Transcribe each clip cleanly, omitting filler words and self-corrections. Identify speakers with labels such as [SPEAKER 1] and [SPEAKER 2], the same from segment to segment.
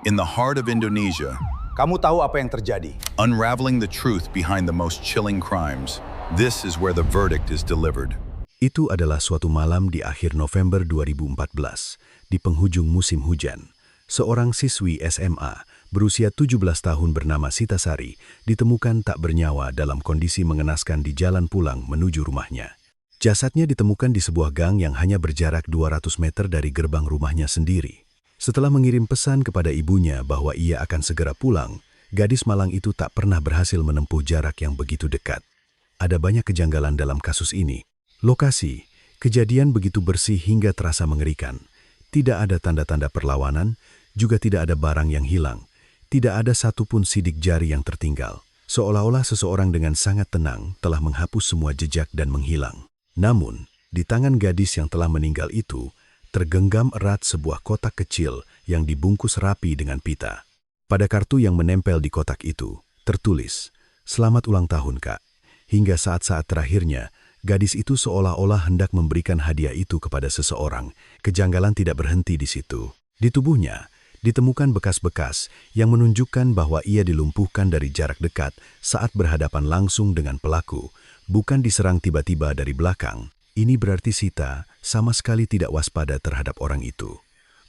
[SPEAKER 1] In the heart of Indonesia,
[SPEAKER 2] Kamu tahu apa yang terjadi?
[SPEAKER 1] unraveling the truth behind the most chilling crimes, this is where the verdict is delivered.
[SPEAKER 3] Itu adalah suatu malam di akhir November 2014, di penghujung musim hujan. Seorang siswi SMA berusia 17 tahun bernama Sita Sari ditemukan tak bernyawa dalam kondisi mengenaskan di jalan pulang menuju rumahnya. Jasadnya ditemukan di sebuah gang yang hanya berjarak 200 meter dari gerbang rumahnya sendiri. Setelah mengirim pesan kepada ibunya bahwa ia akan segera pulang, gadis malang itu tak pernah berhasil menempuh jarak yang begitu dekat. Ada banyak kejanggalan dalam kasus ini. Lokasi, kejadian begitu bersih hingga terasa mengerikan. Tidak ada tanda-tanda perlawanan, juga tidak ada barang yang hilang. Tidak ada satupun sidik jari yang tertinggal. Seolah-olah seseorang dengan sangat tenang telah menghapus semua jejak dan menghilang. Namun, di tangan gadis yang telah meninggal itu, tergenggam erat sebuah kotak kecil yang dibungkus rapi dengan pita. Pada kartu yang menempel di kotak itu, tertulis, "Selamat ulang tahun, Kak." Hingga saat-saat terakhirnya, gadis itu seolah-olah hendak memberikan hadiah itu kepada seseorang. Kejanggalan tidak berhenti di situ. Di tubuhnya, ditemukan bekas-bekas yang menunjukkan bahwa ia dilumpuhkan dari jarak dekat saat berhadapan langsung dengan pelaku, bukan diserang tiba-tiba dari belakang. Ini berarti Sita sama sekali tidak waspada terhadap orang itu.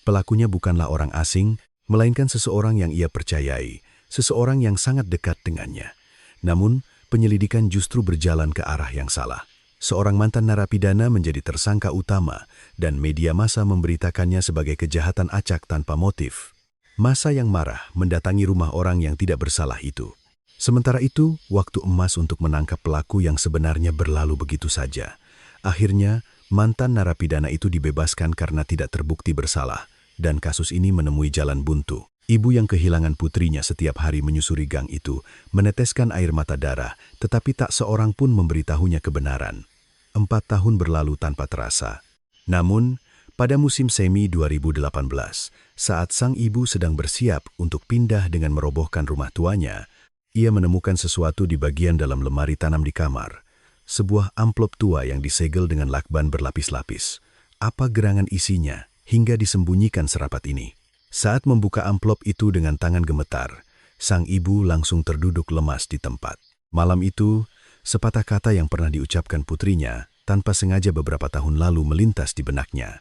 [SPEAKER 3] Pelakunya bukanlah orang asing, melainkan seseorang yang ia percayai, seseorang yang sangat dekat dengannya. Namun, penyelidikan justru berjalan ke arah yang salah. Seorang mantan narapidana menjadi tersangka utama dan media massa memberitakannya sebagai kejahatan acak tanpa motif. Massa yang marah mendatangi rumah orang yang tidak bersalah itu. Sementara itu, waktu emas untuk menangkap pelaku yang sebenarnya berlalu begitu saja. Akhirnya, mantan narapidana itu dibebaskan karena tidak terbukti bersalah, dan kasus ini menemui jalan buntu. Ibu yang kehilangan putrinya setiap hari menyusuri gang itu, meneteskan air mata darah, tetapi tak seorang pun memberitahunya kebenaran. 4 tahun berlalu tanpa terasa. Namun, pada musim semi 2018, saat sang ibu sedang bersiap untuk pindah dengan merobohkan rumah tuanya, ia menemukan sesuatu di bagian dalam lemari tanam di kamar. Sebuah amplop tua yang disegel dengan lakban berlapis-lapis. Apa gerangan isinya hingga disembunyikan serapat ini? Saat membuka amplop itu dengan tangan gemetar, sang ibu langsung terduduk lemas di tempat. Malam itu, sepatah kata yang pernah diucapkan putrinya tanpa sengaja beberapa tahun lalu melintas di benaknya.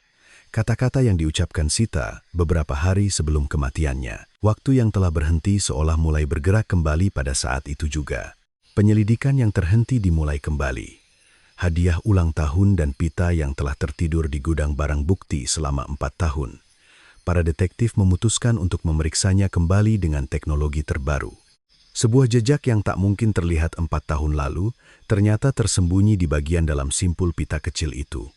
[SPEAKER 3] Kata-kata yang diucapkan Sita beberapa hari sebelum kematiannya. Waktu yang telah berhenti seolah mulai bergerak kembali pada saat itu juga. Penyelidikan yang terhenti dimulai kembali. Hadiah ulang tahun dan pita yang telah tertidur di gudang barang bukti selama 4 tahun. Para detektif memutuskan untuk memeriksanya kembali dengan teknologi terbaru. Sebuah jejak yang tak mungkin terlihat 4 tahun lalu, ternyata tersembunyi di bagian dalam simpul pita kecil itu.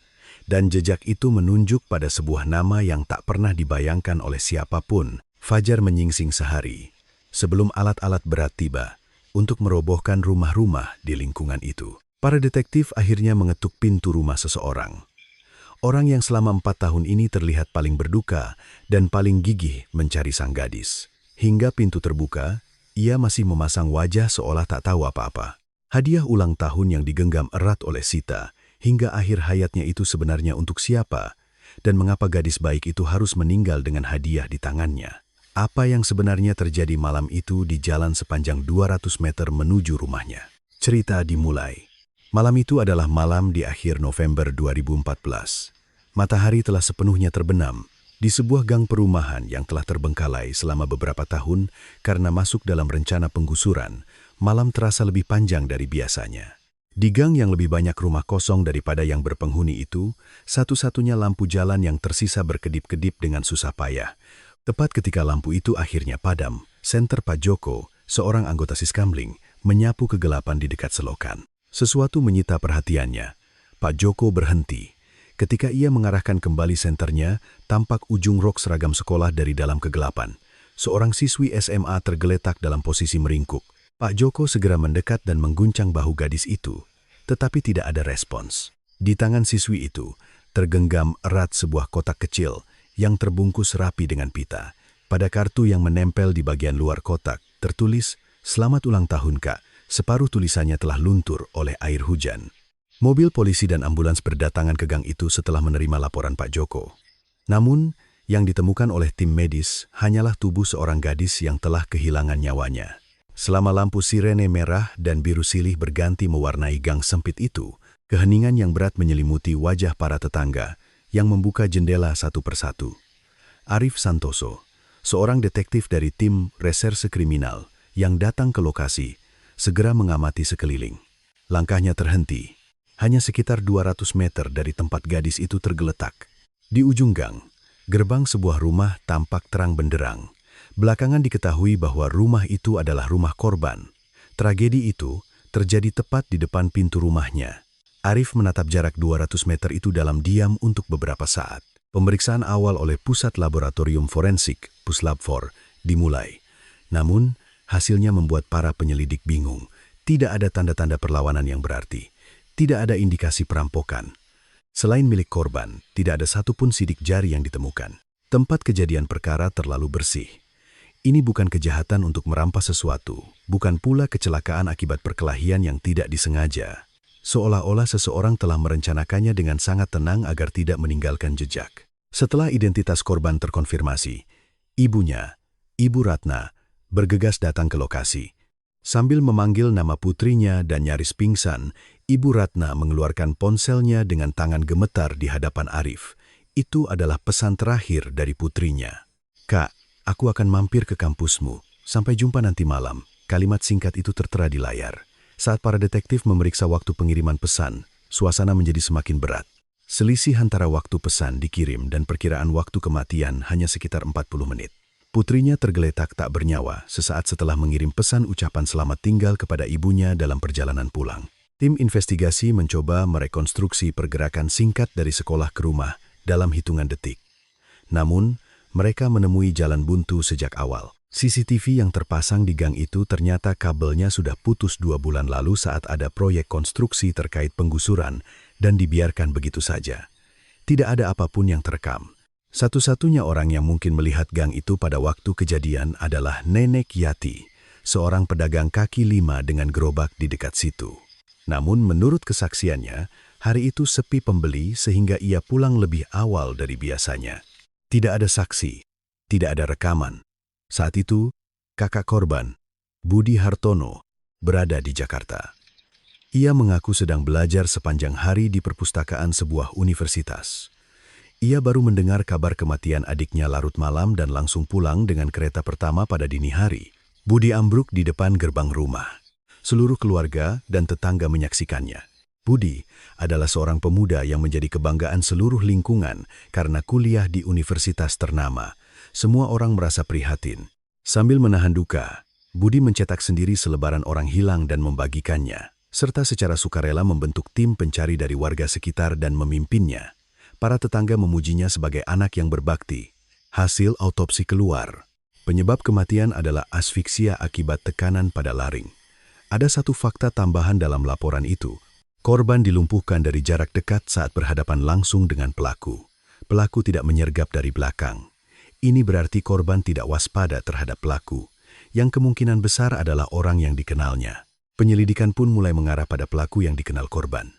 [SPEAKER 3] Dan jejak itu menunjuk pada sebuah nama yang tak pernah dibayangkan oleh siapapun. Fajar menyingsing sehari, sebelum alat-alat berat tiba, untuk merobohkan rumah-rumah di lingkungan itu. Para detektif akhirnya mengetuk pintu rumah seseorang. Orang yang selama 4 tahun ini terlihat paling berduka dan paling gigih mencari sang gadis. Hingga pintu terbuka, ia masih memasang wajah seolah tak tahu apa-apa. Hadiah ulang tahun yang digenggam erat oleh Sita hingga akhir hayatnya itu sebenarnya untuk siapa? Dan mengapa gadis baik itu harus meninggal dengan hadiah di tangannya? Apa yang sebenarnya terjadi malam itu di jalan sepanjang 200 meter menuju rumahnya? Cerita dimulai. Malam itu adalah malam di akhir November 2014. Matahari telah sepenuhnya terbenam di sebuah gang perumahan yang telah terbengkalai selama beberapa tahun karena masuk dalam rencana penggusuran. Malam terasa lebih panjang dari biasanya. Di gang yang lebih banyak rumah kosong daripada yang berpenghuni itu, satu-satunya lampu jalan yang tersisa berkedip-kedip dengan susah payah. Tepat ketika lampu itu akhirnya padam, senter Pak Joko, seorang anggota Siskamling, menyapu kegelapan di dekat selokan. Sesuatu menyita perhatiannya. Pak Joko berhenti. Ketika ia mengarahkan kembali senternya, tampak ujung rok seragam sekolah dari dalam kegelapan. Seorang siswi SMA tergeletak dalam posisi meringkuk. Pak Joko segera mendekat dan mengguncang bahu gadis itu, tetapi tidak ada respons. Di tangan siswi itu, tergenggam erat sebuah kotak kecil yang terbungkus rapi dengan pita. Pada kartu yang menempel di bagian luar kotak, tertulis, "Selamat ulang tahun, Kak." Separuh tulisannya telah luntur oleh air hujan. Mobil polisi dan ambulans berdatangan ke gang itu setelah menerima laporan Pak Joko. Namun, Yang ditemukan oleh tim medis hanyalah tubuh seorang gadis yang telah kehilangan nyawanya. Selama lampu sirene merah dan biru silih berganti mewarnai gang sempit itu, keheningan yang berat menyelimuti wajah para tetangga yang membuka jendela satu persatu. Arif Santoso, seorang detektif dari tim reserse kriminal yang datang ke lokasi, segera mengamati sekeliling. Langkahnya terhenti, hanya sekitar 200 meter dari tempat gadis itu tergeletak. Di ujung gang, gerbang sebuah rumah tampak terang benderang. Belakangan diketahui bahwa rumah itu adalah rumah korban. Tragedi itu terjadi tepat di depan pintu rumahnya. Arif menatap jarak 200 meter itu dalam diam untuk beberapa saat. Pemeriksaan awal oleh Pusat Laboratorium Forensik, Puslab-4, dimulai. Namun, hasilnya membuat para penyelidik bingung. Tidak ada tanda-tanda perlawanan yang berarti. Tidak ada indikasi perampokan. Selain milik korban, tidak ada satupun sidik jari yang ditemukan. Tempat kejadian perkara terlalu bersih. Ini bukan kejahatan untuk merampas sesuatu, bukan pula kecelakaan akibat perkelahian yang tidak disengaja. Seolah-olah seseorang telah merencanakannya dengan sangat tenang agar tidak meninggalkan jejak. Setelah identitas korban terkonfirmasi, ibunya, Ibu Ratna, bergegas datang ke lokasi. Sambil memanggil nama putrinya dan nyaris pingsan, Ibu Ratna mengeluarkan ponselnya dengan tangan gemetar di hadapan Arif. Itu adalah pesan terakhir dari putrinya. "Kak, aku akan mampir ke kampusmu. Sampai jumpa nanti malam." Kalimat singkat itu tertera di layar. Saat para detektif memeriksa waktu pengiriman pesan, suasana menjadi semakin berat. Selisih antara waktu pesan dikirim dan perkiraan waktu kematian hanya sekitar 40 menit. Putrinya tergeletak tak bernyawa sesaat setelah mengirim pesan ucapan selamat tinggal kepada ibunya dalam perjalanan pulang. Tim investigasi mencoba merekonstruksi pergerakan singkat dari sekolah ke rumah dalam hitungan detik. Namun, mereka menemui jalan buntu sejak awal. CCTV yang terpasang di gang itu ternyata kabelnya sudah putus 2 bulan lalu saat ada proyek konstruksi terkait penggusuran dan dibiarkan begitu saja. Tidak ada apapun yang terekam. Satu-satunya orang yang mungkin melihat gang itu pada waktu kejadian adalah Nenek Yati, seorang pedagang kaki lima dengan gerobak di dekat situ. Namun menurut kesaksiannya, hari itu sepi pembeli sehingga ia pulang lebih awal dari biasanya. Tidak ada saksi, tidak ada rekaman. Saat itu, kakak korban, Budi Hartono, berada di Jakarta. Ia mengaku sedang belajar sepanjang hari di perpustakaan sebuah universitas. Ia baru mendengar kabar kematian adiknya larut malam dan langsung pulang dengan kereta pertama pada dini hari. Budi ambruk di depan gerbang rumah. Seluruh keluarga dan tetangga menyaksikannya. Budi adalah seorang pemuda yang menjadi kebanggaan seluruh lingkungan karena kuliah di universitas ternama. Semua orang merasa prihatin. Sambil menahan duka, Budi mencetak sendiri selebaran orang hilang dan membagikannya, serta secara sukarela membentuk tim pencari dari warga sekitar dan memimpinnya. Para tetangga memujinya sebagai anak yang berbakti. Hasil autopsi keluar. Penyebab kematian adalah asfiksia akibat tekanan pada laring. Ada satu fakta tambahan dalam laporan itu. Korban dilumpuhkan dari jarak dekat saat berhadapan langsung dengan pelaku. Pelaku tidak menyergap dari belakang. Ini berarti korban tidak waspada terhadap pelaku, yang kemungkinan besar adalah orang yang dikenalnya. Penyelidikan pun mulai mengarah pada pelaku yang dikenal korban.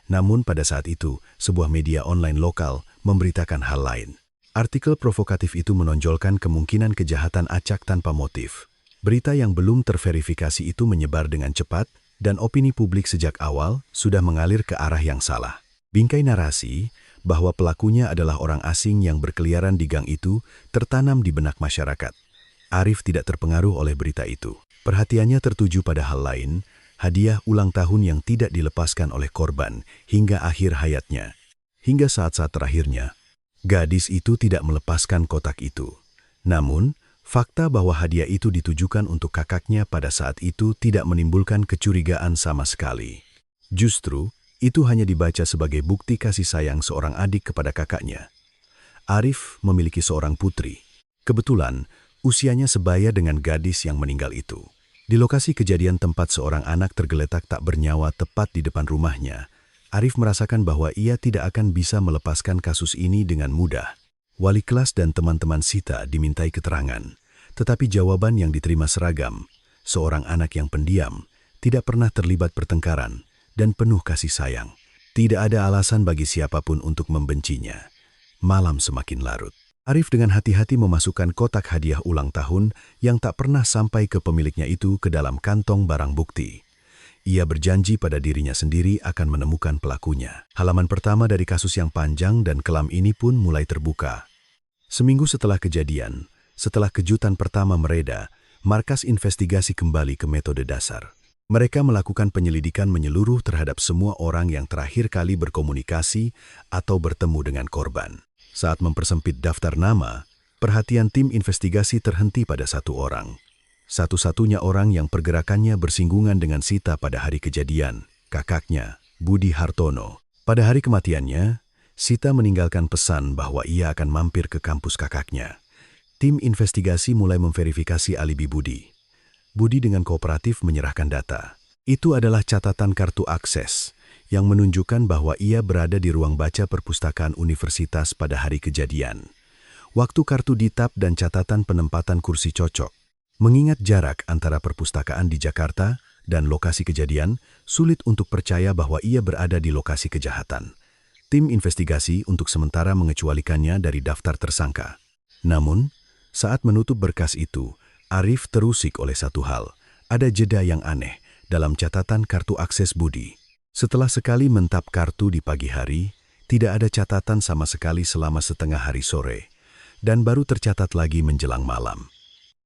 [SPEAKER 3] Namun pada saat itu, sebuah media online lokal memberitakan hal lain. Artikel provokatif itu menonjolkan kemungkinan kejahatan acak tanpa motif. Berita yang belum terverifikasi itu menyebar dengan cepat, dan opini publik sejak awal sudah mengalir ke arah yang salah. Bingkai narasi bahwa pelakunya adalah orang asing yang berkeliaran di gang itu tertanam di benak masyarakat. Arif tidak terpengaruh oleh berita itu. Perhatiannya tertuju pada hal lain, hadiah ulang tahun yang tidak dilepaskan oleh korban hingga akhir hayatnya. Hingga saat-saat terakhirnya, gadis itu tidak melepaskan kotak itu. Namun, fakta bahwa hadiah itu ditujukan untuk kakaknya pada saat itu tidak menimbulkan kecurigaan sama sekali. Justru, itu hanya dibaca sebagai bukti kasih sayang seorang adik kepada kakaknya. Arif memiliki seorang putri. Kebetulan, usianya sebaya dengan gadis yang meninggal itu. Di lokasi kejadian tempat seorang anak tergeletak tak bernyawa tepat di depan rumahnya, Arif merasakan bahwa ia tidak akan bisa melepaskan kasus ini dengan mudah. Wali kelas dan teman-teman Sita dimintai keterangan, tetapi jawaban yang diterima seragam. Seorang anak yang pendiam, tidak pernah terlibat pertengkaran, dan penuh kasih sayang. Tidak ada alasan bagi siapapun untuk membencinya. Malam semakin larut. Arif dengan hati-hati memasukkan kotak hadiah ulang tahun yang tak pernah sampai ke pemiliknya itu ke dalam kantong barang bukti. Ia berjanji pada dirinya sendiri akan menemukan pelakunya. Halaman pertama dari kasus yang panjang dan kelam ini pun mulai terbuka. Seminggu setelah kejadian, setelah kejutan pertama mereda, markas investigasi kembali ke metode dasar. Mereka melakukan penyelidikan menyeluruh terhadap semua orang yang terakhir kali berkomunikasi atau bertemu dengan korban. Saat mempersempit daftar nama, perhatian tim investigasi terhenti pada satu orang. Satu-satunya orang yang pergerakannya bersinggungan dengan Sita pada hari kejadian, kakaknya, Budi Hartono. Pada hari kematiannya, Sita meninggalkan pesan bahwa ia akan mampir ke kampus kakaknya. Tim investigasi mulai memverifikasi alibi Budi. Budi dengan kooperatif menyerahkan data. Itu adalah catatan kartu akses yang menunjukkan bahwa ia berada di ruang baca perpustakaan universitas pada hari kejadian. Waktu kartu ditap dan catatan penempatan kursi cocok. Mengingat jarak antara perpustakaan di Jakarta dan lokasi kejadian, sulit untuk percaya bahwa ia berada di lokasi kejahatan. Tim investigasi untuk sementara mengecualikannya dari daftar tersangka. Namun, saat menutup berkas itu, Arif terusik oleh satu hal. Ada jeda yang aneh dalam catatan kartu akses Budi. Setelah sekali mentap kartu di pagi hari, tidak ada catatan sama sekali selama setengah hari sore, dan baru tercatat lagi menjelang malam.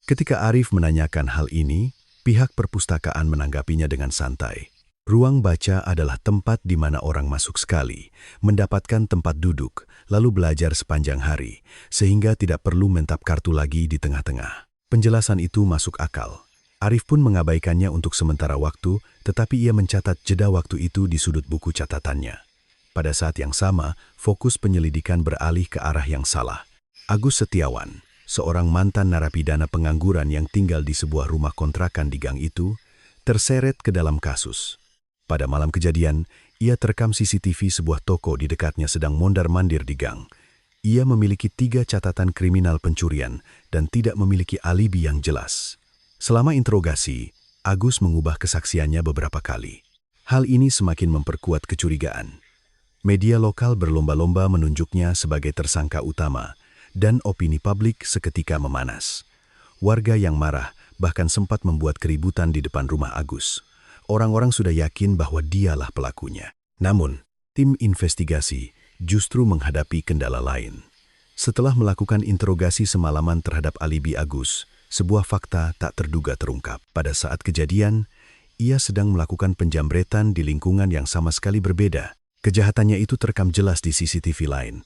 [SPEAKER 3] Ketika Arif menanyakan hal ini, pihak perpustakaan menanggapinya dengan santai. Ruang baca adalah tempat di mana orang masuk sekali, mendapatkan tempat duduk, lalu belajar sepanjang hari, sehingga tidak perlu mentap kartu lagi di tengah-tengah. Penjelasan itu masuk akal. Arif pun mengabaikannya untuk sementara waktu, tetapi ia mencatat jeda waktu itu di sudut buku catatannya. Pada saat yang sama, fokus penyelidikan beralih ke arah yang salah. Agus Setiawan, seorang mantan narapidana pengangguran yang tinggal di sebuah rumah kontrakan di gang itu, terseret ke dalam kasus. Pada malam kejadian, ia terekam CCTV sebuah toko di dekatnya sedang mondar-mandir di gang. Ia memiliki 3 catatan kriminal pencurian dan tidak memiliki alibi yang jelas. Selama interogasi, Agus mengubah kesaksiannya beberapa kali. Hal ini semakin memperkuat kecurigaan. Media lokal berlomba-lomba menunjuknya sebagai tersangka utama, dan opini publik seketika memanas. Warga yang marah bahkan sempat membuat keributan di depan rumah Agus. Orang-orang sudah yakin bahwa dialah pelakunya. Namun, tim investigasi justru menghadapi kendala lain. Setelah melakukan interogasi semalaman terhadap alibi Agus, sebuah fakta tak terduga terungkap. Pada saat kejadian, ia sedang melakukan penjamretan di lingkungan yang sama sekali berbeda. Kejahatannya itu terekam jelas di CCTV lain.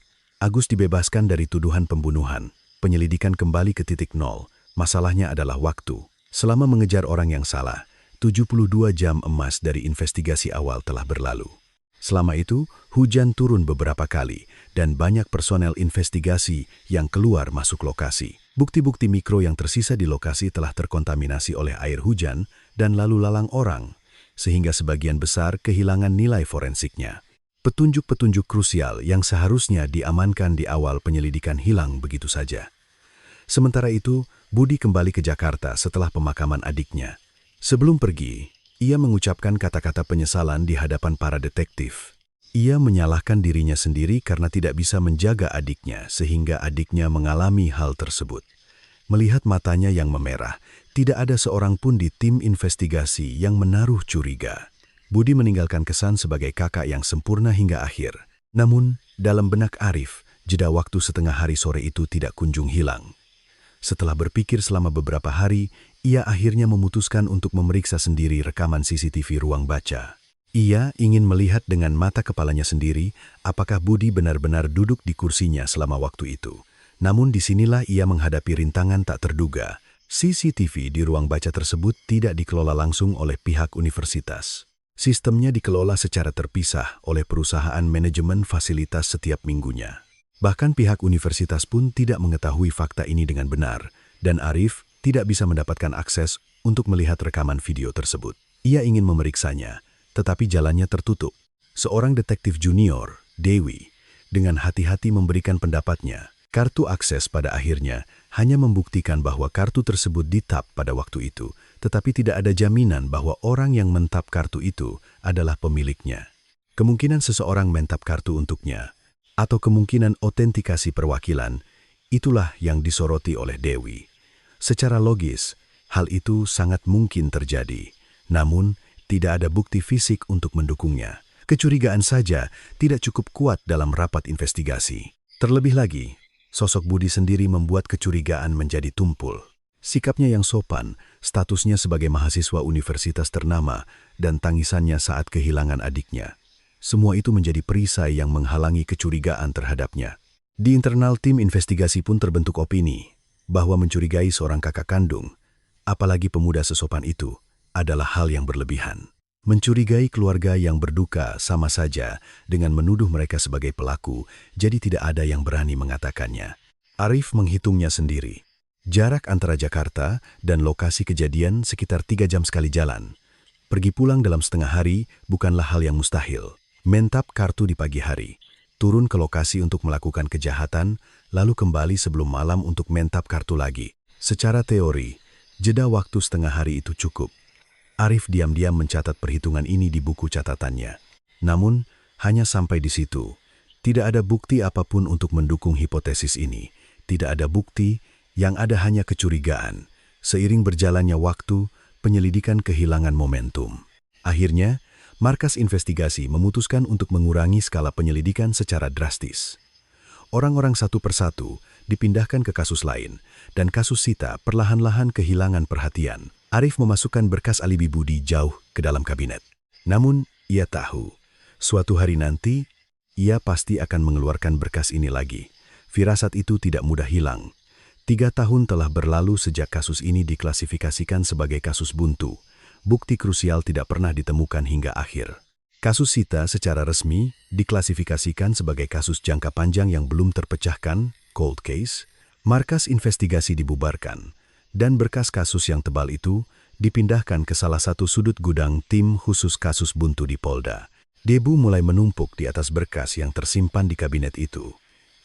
[SPEAKER 3] Agus dibebaskan dari tuduhan pembunuhan. Penyelidikan kembali ke titik nol. Masalahnya adalah waktu. Selama mengejar orang yang salah, 72 jam emas dari investigasi awal telah berlalu. Selama itu, hujan turun beberapa kali dan banyak personel investigasi yang keluar masuk lokasi. Bukti-bukti mikro yang tersisa di lokasi telah terkontaminasi oleh air hujan dan lalu lalang orang, sehingga sebagian besar kehilangan nilai forensiknya. Petunjuk-petunjuk krusial yang seharusnya diamankan di awal penyelidikan hilang begitu saja. Sementara itu, Budi kembali ke Jakarta setelah pemakaman adiknya. Sebelum pergi, ia mengucapkan kata-kata penyesalan di hadapan para detektif. Ia menyalahkan dirinya sendiri karena tidak bisa menjaga adiknya sehingga adiknya mengalami hal tersebut. Melihat matanya yang memerah, tidak ada seorang pun di tim investigasi yang menaruh curiga. Budi meninggalkan kesan sebagai kakak yang sempurna hingga akhir. Namun, dalam benak Arif, jeda waktu setengah hari sore itu tidak kunjung hilang. Setelah berpikir selama beberapa hari, ia akhirnya memutuskan untuk memeriksa sendiri rekaman CCTV ruang baca. Ia ingin melihat dengan mata kepalanya sendiri apakah Budi benar-benar duduk di kursinya selama waktu itu. Namun disinilah ia menghadapi rintangan tak terduga. CCTV di ruang baca tersebut tidak dikelola langsung oleh pihak universitas. Sistemnya dikelola secara terpisah oleh perusahaan manajemen fasilitas setiap minggunya. Bahkan pihak universitas pun tidak mengetahui fakta ini dengan benar, dan Arif tidak bisa mendapatkan akses untuk melihat rekaman video tersebut. Ia ingin memeriksanya, tetapi jalannya tertutup. Seorang detektif junior, Dewi, dengan hati-hati memberikan pendapatnya. Kartu akses pada akhirnya hanya membuktikan bahwa kartu tersebut ditap pada waktu itu, tetapi tidak ada jaminan bahwa orang yang mentap kartu itu adalah pemiliknya. Kemungkinan seseorang mentap kartu untuknya, atau kemungkinan otentikasi perwakilan, Itulah yang disoroti oleh Dewi. Secara logis, hal itu sangat mungkin terjadi. Namun, tidak ada bukti fisik untuk mendukungnya. Kecurigaan saja tidak cukup kuat dalam rapat investigasi. Terlebih lagi, sosok Budi sendiri membuat kecurigaan menjadi tumpul. Sikapnya yang sopan, statusnya sebagai mahasiswa universitas ternama, dan tangisannya saat kehilangan adiknya. Semua itu menjadi perisai yang menghalangi kecurigaan terhadapnya. Di internal tim investigasi pun terbentuk opini bahwa mencurigai seorang kakak kandung, apalagi pemuda sesopan itu, adalah hal yang berlebihan. Mencurigai keluarga yang berduka sama saja dengan menuduh mereka sebagai pelaku, jadi tidak ada yang berani mengatakannya. Arif menghitungnya sendiri. Jarak antara Jakarta dan lokasi kejadian sekitar 3 jam sekali jalan. Pergi pulang dalam setengah hari bukanlah hal yang mustahil. Mentap kartu di pagi hari, turun ke lokasi untuk melakukan kejahatan, lalu kembali sebelum malam untuk mentap kartu lagi. Secara teori, jeda waktu setengah hari itu cukup. Arif diam-diam mencatat perhitungan ini di buku catatannya. Namun, hanya sampai di situ. Tidak ada bukti apapun untuk mendukung hipotesis ini. Tidak ada bukti, yang ada hanya kecurigaan. Seiring berjalannya waktu, penyelidikan kehilangan momentum. Akhirnya, markas investigasi memutuskan untuk mengurangi skala penyelidikan secara drastis. Orang-orang satu persatu dipindahkan ke kasus lain, dan kasus Sita perlahan-lahan kehilangan perhatian. Arif memasukkan berkas alibi Budi jauh ke dalam kabinet. Namun, ia tahu, suatu hari nanti, ia pasti akan mengeluarkan berkas ini lagi. Firasat itu tidak mudah hilang. 3 tahun telah berlalu sejak kasus ini diklasifikasikan sebagai kasus buntu. Bukti krusial tidak pernah ditemukan hingga akhir. Kasus Sita secara resmi diklasifikasikan sebagai kasus jangka panjang yang belum terpecahkan, cold case, markas investigasi dibubarkan, dan berkas kasus yang tebal itu dipindahkan ke salah satu sudut gudang tim khusus kasus buntu di Polda. Debu mulai menumpuk di atas berkas yang tersimpan di kabinet itu.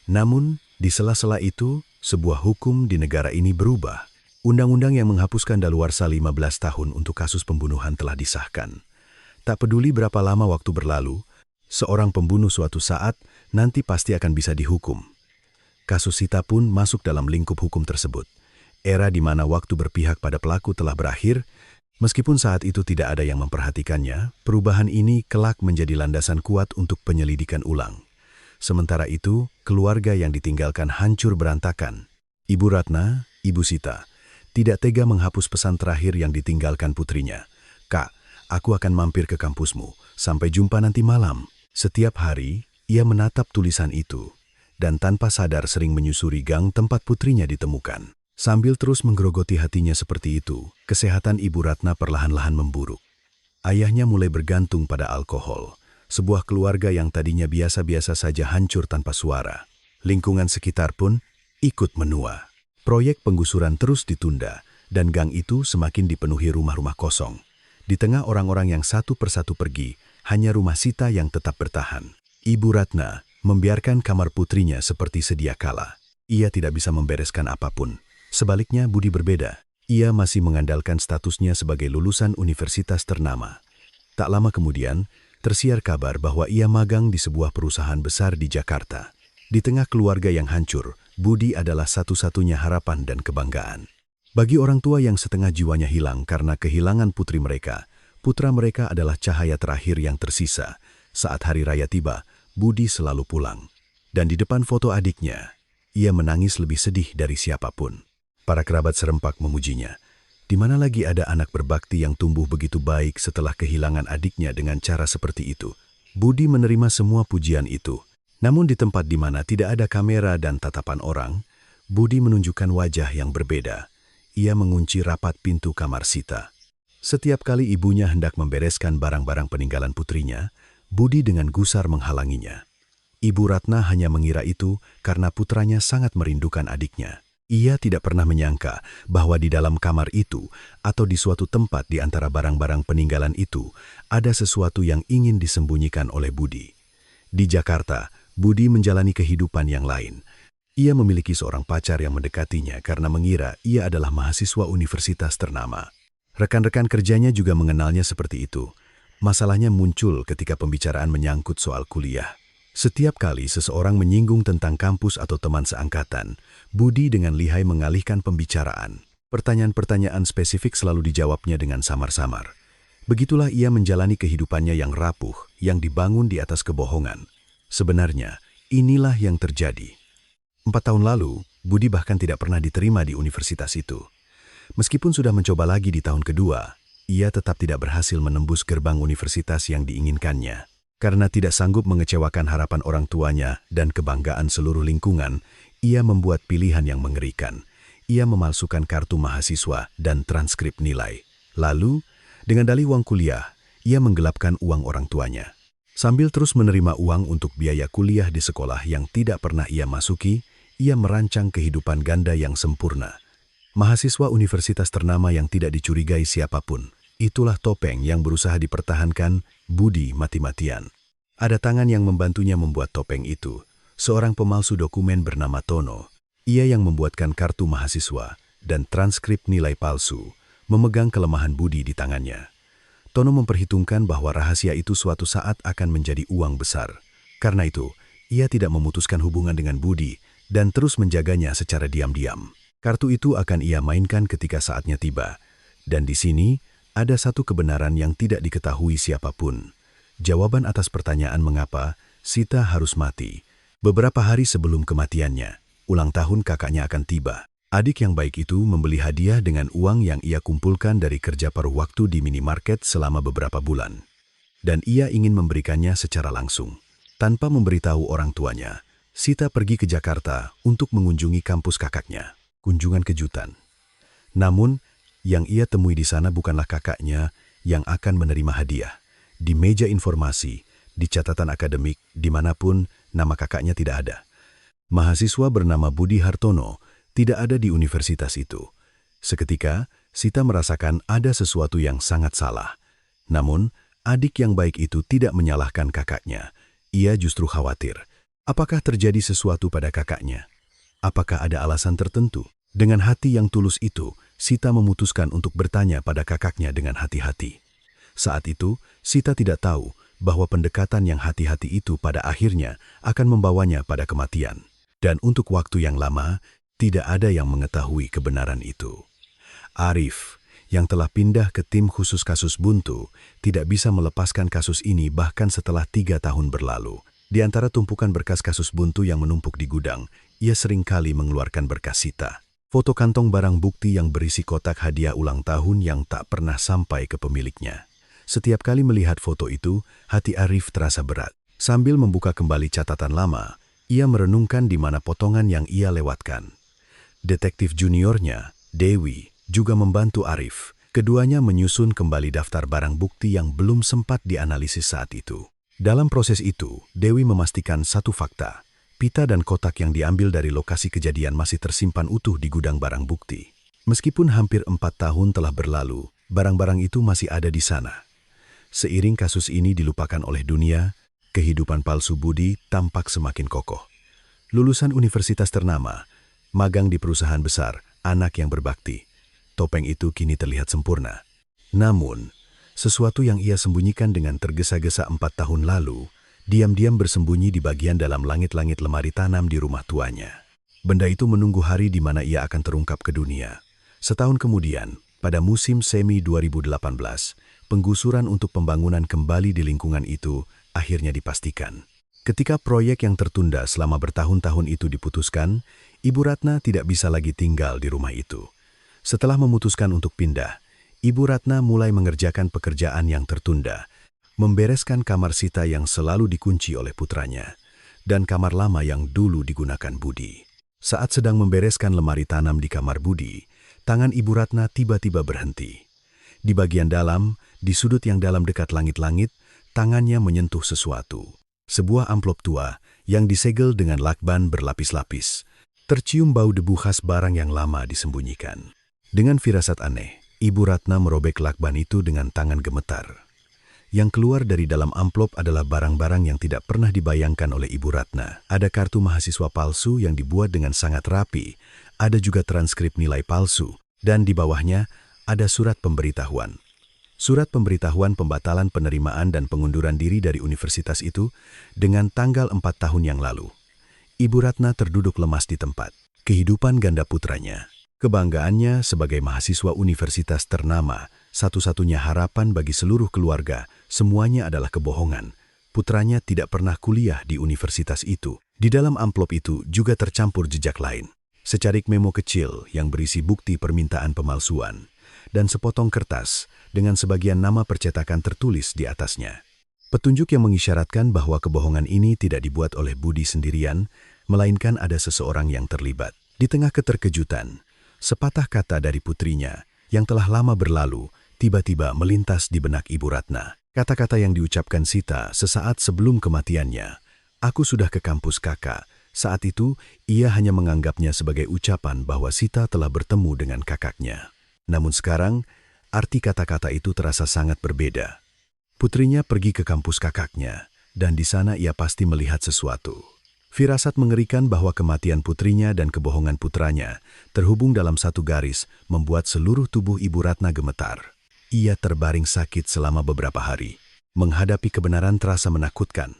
[SPEAKER 3] Namun, di sela-sela itu, sebuah hukum di negara ini berubah. Undang-undang yang menghapuskan daluarsa 15 tahun untuk kasus pembunuhan telah disahkan. Tak peduli berapa lama waktu berlalu, seorang pembunuh suatu saat nanti pasti akan bisa dihukum. Kasus Sita pun masuk dalam lingkup hukum tersebut. Era di mana waktu berpihak pada pelaku telah berakhir, meskipun saat itu tidak ada yang memperhatikannya, perubahan ini kelak menjadi landasan kuat untuk penyelidikan ulang. Sementara itu, keluarga yang ditinggalkan hancur berantakan. Ibu Ratna, Ibu Sita, tidak tega menghapus pesan terakhir yang ditinggalkan putrinya. "Kak, aku akan mampir ke kampusmu. Sampai jumpa nanti malam." Setiap hari, ia menatap tulisan itu, dan tanpa sadar sering menyusuri gang tempat putrinya ditemukan. Sambil terus menggerogoti hatinya seperti itu, kesehatan Ibu Ratna perlahan-lahan memburuk. Ayahnya mulai bergantung pada alkohol. Sebuah keluarga yang tadinya biasa-biasa saja hancur tanpa suara. Lingkungan sekitar pun ikut menua. Proyek penggusuran terus ditunda, dan gang itu semakin dipenuhi rumah-rumah kosong. Di tengah orang-orang yang satu persatu pergi, hanya rumah Sita yang tetap bertahan. Ibu Ratna membiarkan kamar putrinya seperti sedia kala. Ia tidak bisa membereskan apapun. Sebaliknya, Budi berbeda. Ia masih mengandalkan statusnya sebagai lulusan universitas ternama. Tak lama kemudian, tersiar kabar bahwa ia magang di sebuah perusahaan besar di Jakarta. Di tengah keluarga yang hancur, Budi adalah satu-satunya harapan dan kebanggaan. Bagi orang tua yang setengah jiwanya hilang karena kehilangan putri mereka, putra mereka adalah cahaya terakhir yang tersisa. Saat hari raya tiba, Budi selalu pulang. Dan di depan foto adiknya, ia menangis lebih sedih dari siapapun. Para kerabat serempak memujinya. Di mana lagi ada anak berbakti yang tumbuh begitu baik setelah kehilangan adiknya dengan cara seperti itu? Budi menerima semua pujian itu. Namun di tempat di mana tidak ada kamera dan tatapan orang, Budi menunjukkan wajah yang berbeda. Ia mengunci rapat pintu kamar Sita. Setiap kali ibunya hendak membereskan barang-barang peninggalan putrinya, Budi dengan gusar menghalanginya. Ibu Ratna hanya mengira itu karena putranya sangat merindukan adiknya. Ia tidak pernah menyangka bahwa di dalam kamar itu atau di suatu tempat di antara barang-barang peninggalan itu ada sesuatu yang ingin disembunyikan oleh Budi. Di Jakarta, Budi menjalani kehidupan yang lain. Ia memiliki seorang pacar yang mendekatinya karena mengira ia adalah mahasiswa universitas ternama. Rekan-rekan kerjanya juga mengenalnya seperti itu. Masalahnya muncul ketika pembicaraan menyangkut soal kuliah. Setiap kali seseorang menyinggung tentang kampus atau teman seangkatan, Budi dengan lihai mengalihkan pembicaraan. Pertanyaan-pertanyaan spesifik selalu dijawabnya dengan samar-samar. Begitulah ia menjalani kehidupannya yang rapuh, yang dibangun di atas kebohongan. Sebenarnya, inilah yang terjadi. 4 tahun lalu, Budi bahkan tidak pernah diterima di universitas itu. Meskipun sudah mencoba lagi di tahun kedua, ia tetap tidak berhasil menembus gerbang universitas yang diinginkannya. Karena tidak sanggup mengecewakan harapan orang tuanya dan kebanggaan seluruh lingkungan, ia membuat pilihan yang mengerikan. Ia memalsukan kartu mahasiswa dan transkrip nilai. Lalu, dengan dalih uang kuliah, ia menggelapkan uang orang tuanya. Sambil terus menerima uang untuk biaya kuliah di sekolah yang tidak pernah ia masuki, ia merancang kehidupan ganda yang sempurna. Mahasiswa universitas ternama yang tidak dicurigai siapapun. Itulah topeng yang berusaha dipertahankan Budi mati-matian. Ada tangan yang membantunya membuat topeng itu. Seorang pemalsu dokumen bernama Tono. Ia yang membuatkan kartu mahasiswa dan transkrip nilai palsu, memegang kelemahan Budi di tangannya. Tono memperhitungkan bahwa rahasia itu suatu saat akan menjadi uang besar. Karena itu, ia tidak memutuskan hubungan dengan Budi dan terus menjaganya secara diam-diam. Kartu itu akan ia mainkan ketika saatnya tiba. Dan di sini, ada satu kebenaran yang tidak diketahui siapapun. Jawaban atas pertanyaan mengapa Sita harus mati. Beberapa hari sebelum kematiannya, ulang tahun kakaknya akan tiba. Adik yang baik itu membeli hadiah dengan uang yang ia kumpulkan dari kerja paruh waktu di minimarket selama beberapa bulan. Dan ia ingin memberikannya secara langsung. Tanpa memberitahu orang tuanya, Sita pergi ke Jakarta untuk mengunjungi kampus kakaknya. Kunjungan kejutan. Namun, yang ia temui di sana bukanlah kakaknya yang akan menerima hadiah. Di meja informasi, di catatan akademik, dimanapun nama kakaknya tidak ada. Mahasiswa bernama Budi Hartono tidak ada di universitas itu. Seketika, Sita merasakan ada sesuatu yang sangat salah. Namun, adik yang baik itu tidak menyalahkan kakaknya. Ia justru khawatir. Apakah terjadi sesuatu pada kakaknya? Apakah ada alasan tertentu? Dengan hati yang tulus itu, Sita memutuskan untuk bertanya pada kakaknya dengan hati-hati. Saat itu, Sita tidak tahu bahwa pendekatan yang hati-hati itu pada akhirnya akan membawanya pada kematian. Dan untuk waktu yang lama, tidak ada yang mengetahui kebenaran itu. Arif, yang telah pindah ke tim khusus kasus buntu, tidak bisa melepaskan kasus ini bahkan setelah 3 tahun berlalu. Di antara tumpukan berkas kasus buntu yang menumpuk di gudang, ia seringkali mengeluarkan berkas Sita. Foto kantong barang bukti yang berisi kotak hadiah ulang tahun yang tak pernah sampai ke pemiliknya. Setiap kali melihat foto itu, hati Arif terasa berat. Sambil membuka kembali catatan lama, ia merenungkan di mana potongan yang ia lewatkan. Detektif juniornya, Dewi, juga membantu Arif. Keduanya menyusun kembali daftar barang bukti yang belum sempat dianalisis saat itu. Dalam proses itu, Dewi memastikan satu fakta. Pita dan kotak yang diambil dari lokasi kejadian masih tersimpan utuh di gudang barang bukti. Meskipun hampir 4 tahun telah berlalu, barang-barang itu masih ada di sana. Seiring kasus ini dilupakan oleh dunia, kehidupan palsu Budi tampak semakin kokoh. Lulusan universitas ternama, magang di perusahaan besar, anak yang berbakti. Topeng itu kini terlihat sempurna. Namun, sesuatu yang ia sembunyikan dengan tergesa-gesa 4 tahun lalu, diam-diam bersembunyi di bagian dalam langit-langit lemari tanam di rumah tuanya. Benda itu menunggu hari di mana ia akan terungkap ke dunia. Setahun kemudian, pada musim semi 2018, penggusuran untuk pembangunan kembali di lingkungan itu akhirnya dipastikan. Ketika proyek yang tertunda selama bertahun-tahun itu diputuskan, Ibu Ratna tidak bisa lagi tinggal di rumah itu. Setelah memutuskan untuk pindah, Ibu Ratna mulai mengerjakan pekerjaan yang tertunda, membereskan kamar Sita yang selalu dikunci oleh putranya, dan kamar lama yang dulu digunakan Budi. Saat sedang membereskan lemari tanam di kamar Budi, tangan Ibu Ratna tiba-tiba berhenti. Di bagian dalam, di sudut yang dalam dekat langit-langit, tangannya menyentuh sesuatu. Sebuah amplop tua yang disegel dengan lakban berlapis-lapis. Tercium bau debu khas barang yang lama disembunyikan. Dengan firasat aneh, Ibu Ratna merobek lakban itu dengan tangan gemetar. Yang keluar dari dalam amplop adalah barang-barang yang tidak pernah dibayangkan oleh Ibu Ratna. Ada kartu mahasiswa palsu yang dibuat dengan sangat rapi, ada juga transkrip nilai palsu, dan di bawahnya ada surat pemberitahuan. Surat pemberitahuan pembatalan penerimaan dan pengunduran diri dari universitas itu dengan tanggal 4 tahun yang lalu. Ibu Ratna terduduk lemas di tempat. kehidupan ganda putranya. Kebanggaannya sebagai mahasiswa universitas ternama, satu-satunya harapan bagi seluruh keluarga, semuanya adalah kebohongan. Putranya tidak pernah kuliah di universitas itu. Di dalam amplop itu juga tercampur jejak lain. Secarik memo kecil yang berisi bukti permintaan pemalsuan, dan sepotong kertas dengan sebagian nama percetakan tertulis di atasnya. Petunjuk yang mengisyaratkan bahwa kebohongan ini tidak dibuat oleh Budi sendirian, melainkan ada seseorang yang terlibat. Di tengah keterkejutan, sepatah kata dari putrinya yang telah lama berlalu tiba-tiba melintas di benak Ibu Ratna. Kata-kata yang diucapkan Sita sesaat sebelum kematiannya, "Aku sudah ke kampus kakak." Saat itu, ia hanya menganggapnya sebagai ucapan bahwa Sita telah bertemu dengan kakaknya. Namun sekarang, arti kata-kata itu terasa sangat berbeda. Putrinya pergi ke kampus kakaknya, dan di sana ia pasti melihat sesuatu. Firasat mengerikan bahwa kematian putrinya dan kebohongan putranya terhubung dalam satu garis membuat seluruh tubuh Ibu Ratna gemetar. Ia terbaring sakit selama beberapa hari. Menghadapi kebenaran terasa menakutkan.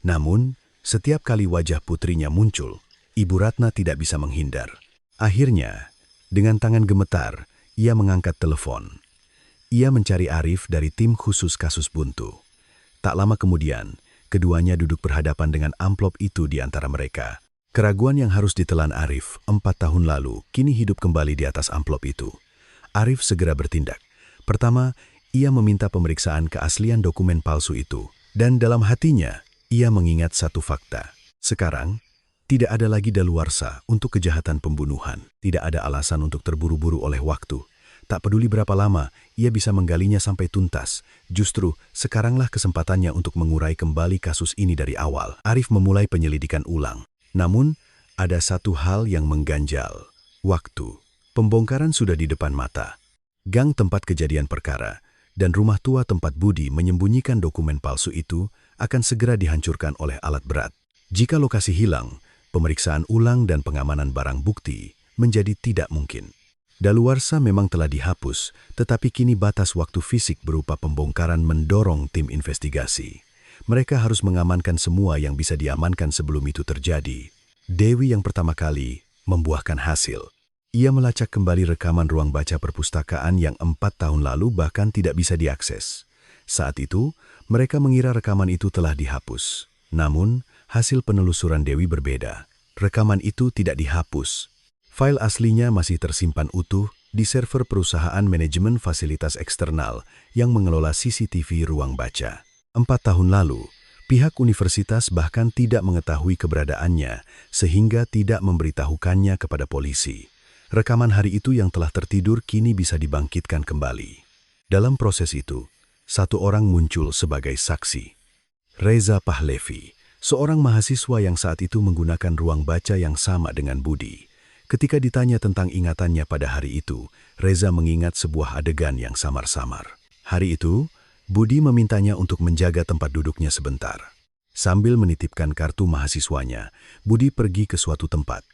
[SPEAKER 3] Namun, setiap kali wajah putrinya muncul, Ibu Ratna tidak bisa menghindar. Akhirnya, dengan tangan gemetar, ia mengangkat telepon. Ia mencari Arif dari tim khusus kasus buntu. Tak lama kemudian, keduanya duduk berhadapan dengan amplop itu di antara mereka. Keraguan yang harus ditelan Arif 4 tahun lalu kini hidup kembali di atas amplop itu. Arif segera bertindak. Pertama, ia meminta pemeriksaan keaslian dokumen palsu itu. Dan dalam hatinya, ia mengingat satu fakta. Sekarang, tidak ada lagi daluarsa untuk kejahatan pembunuhan. Tidak ada alasan untuk terburu-buru oleh waktu. Tak peduli berapa lama, ia bisa menggalinya sampai tuntas. Justru, sekaranglah kesempatannya untuk mengurai kembali kasus ini dari awal. Arif memulai penyelidikan ulang. Namun, ada satu hal yang mengganjal. Waktu. Pembongkaran sudah di depan mata. Gang tempat kejadian perkara dan rumah tua tempat Budi menyembunyikan dokumen palsu itu akan segera dihancurkan oleh alat berat. Jika lokasi hilang, pemeriksaan ulang dan pengamanan barang bukti menjadi tidak mungkin. Daluarsa memang telah dihapus, tetapi kini batas waktu fisik berupa pembongkaran mendorong tim investigasi. Mereka harus mengamankan semua yang bisa diamankan sebelum itu terjadi. Dewi yang pertama kali membuahkan hasil. Ia melacak kembali rekaman ruang baca perpustakaan yang 4 tahun lalu bahkan tidak bisa diakses. Saat itu, mereka mengira rekaman itu telah dihapus. Namun, hasil penelusuran Dewi berbeda. Rekaman itu tidak dihapus. File aslinya masih tersimpan utuh di server perusahaan manajemen fasilitas eksternal yang mengelola CCTV ruang baca. 4 tahun lalu, pihak universitas bahkan tidak mengetahui keberadaannya sehingga tidak memberitahukannya kepada polisi. Rekaman hari itu yang telah tertidur kini bisa dibangkitkan kembali. Dalam proses itu, satu orang muncul sebagai saksi. Reza Pahlevi, seorang mahasiswa yang saat itu menggunakan ruang baca yang sama dengan Budi. Ketika ditanya tentang ingatannya pada hari itu, Reza mengingat sebuah adegan yang samar-samar. Hari itu, Budi memintanya untuk menjaga tempat duduknya sebentar. Sambil menitipkan kartu mahasiswanya, Budi pergi ke suatu tempat.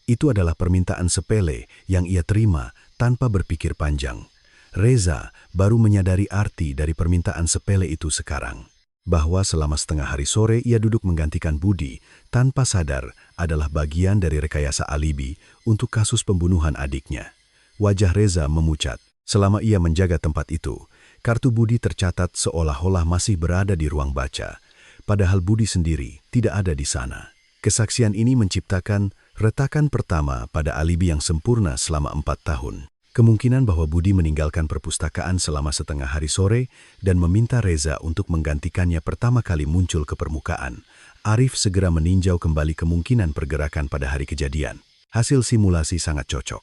[SPEAKER 3] Itu adalah permintaan sepele yang ia terima tanpa berpikir panjang. Reza baru menyadari arti dari permintaan sepele itu sekarang. Bahwa selama setengah hari sore ia duduk menggantikan Budi tanpa sadar adalah bagian dari rekayasa alibi untuk kasus pembunuhan adiknya. Wajah Reza memucat. Selama ia menjaga tempat itu, kartu Budi tercatat seolah-olah masih berada di ruang baca. Padahal Budi sendiri tidak ada di sana. Kesaksian ini menciptakan retakan pertama pada alibi yang sempurna selama 4 tahun. Kemungkinan bahwa Budi meninggalkan perpustakaan selama setengah hari sore dan meminta Reza untuk menggantikannya pertama kali muncul ke permukaan. Arif segera meninjau kembali kemungkinan pergerakan pada hari kejadian. Hasil simulasi sangat cocok.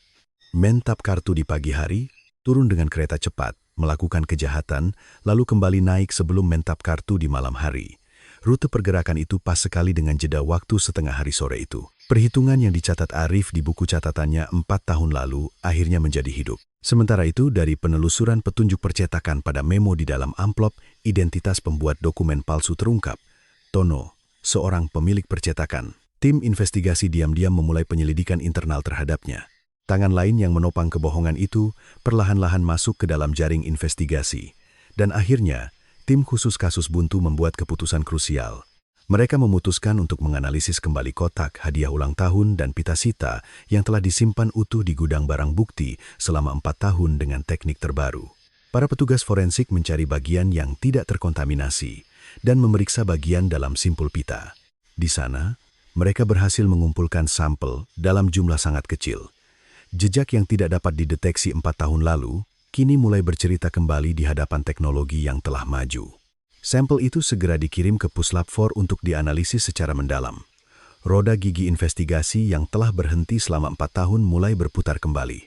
[SPEAKER 3] Mentap kartu di pagi hari, turun dengan kereta cepat, melakukan kejahatan, lalu kembali naik sebelum mentap kartu di malam hari. Rute pergerakan itu pas sekali dengan jeda waktu setengah hari sore itu. Perhitungan yang dicatat Arif di buku catatannya 4 tahun lalu akhirnya menjadi hidup. Sementara itu, dari penelusuran petunjuk percetakan pada memo di dalam amplop, identitas pembuat dokumen palsu terungkap. Tono, seorang pemilik percetakan. Tim investigasi diam-diam memulai penyelidikan internal terhadapnya. Tangan lain yang menopang kebohongan itu perlahan-lahan masuk ke dalam jaring investigasi. Dan akhirnya, tim khusus kasus buntu membuat keputusan krusial. Mereka memutuskan untuk menganalisis kembali kotak, hadiah ulang tahun, dan pita sita yang telah disimpan utuh di gudang barang bukti selama 4 tahun dengan teknik terbaru. Para petugas forensik mencari bagian yang tidak terkontaminasi dan memeriksa bagian dalam simpul pita. Di sana, mereka berhasil mengumpulkan sampel dalam jumlah sangat kecil. Jejak yang tidak dapat dideteksi 4 tahun lalu, kini mulai bercerita kembali di hadapan teknologi yang telah maju. Sampel itu segera dikirim ke Puslap 4 untuk dianalisis secara mendalam. Roda gigi investigasi yang telah berhenti selama 4 tahun mulai berputar kembali.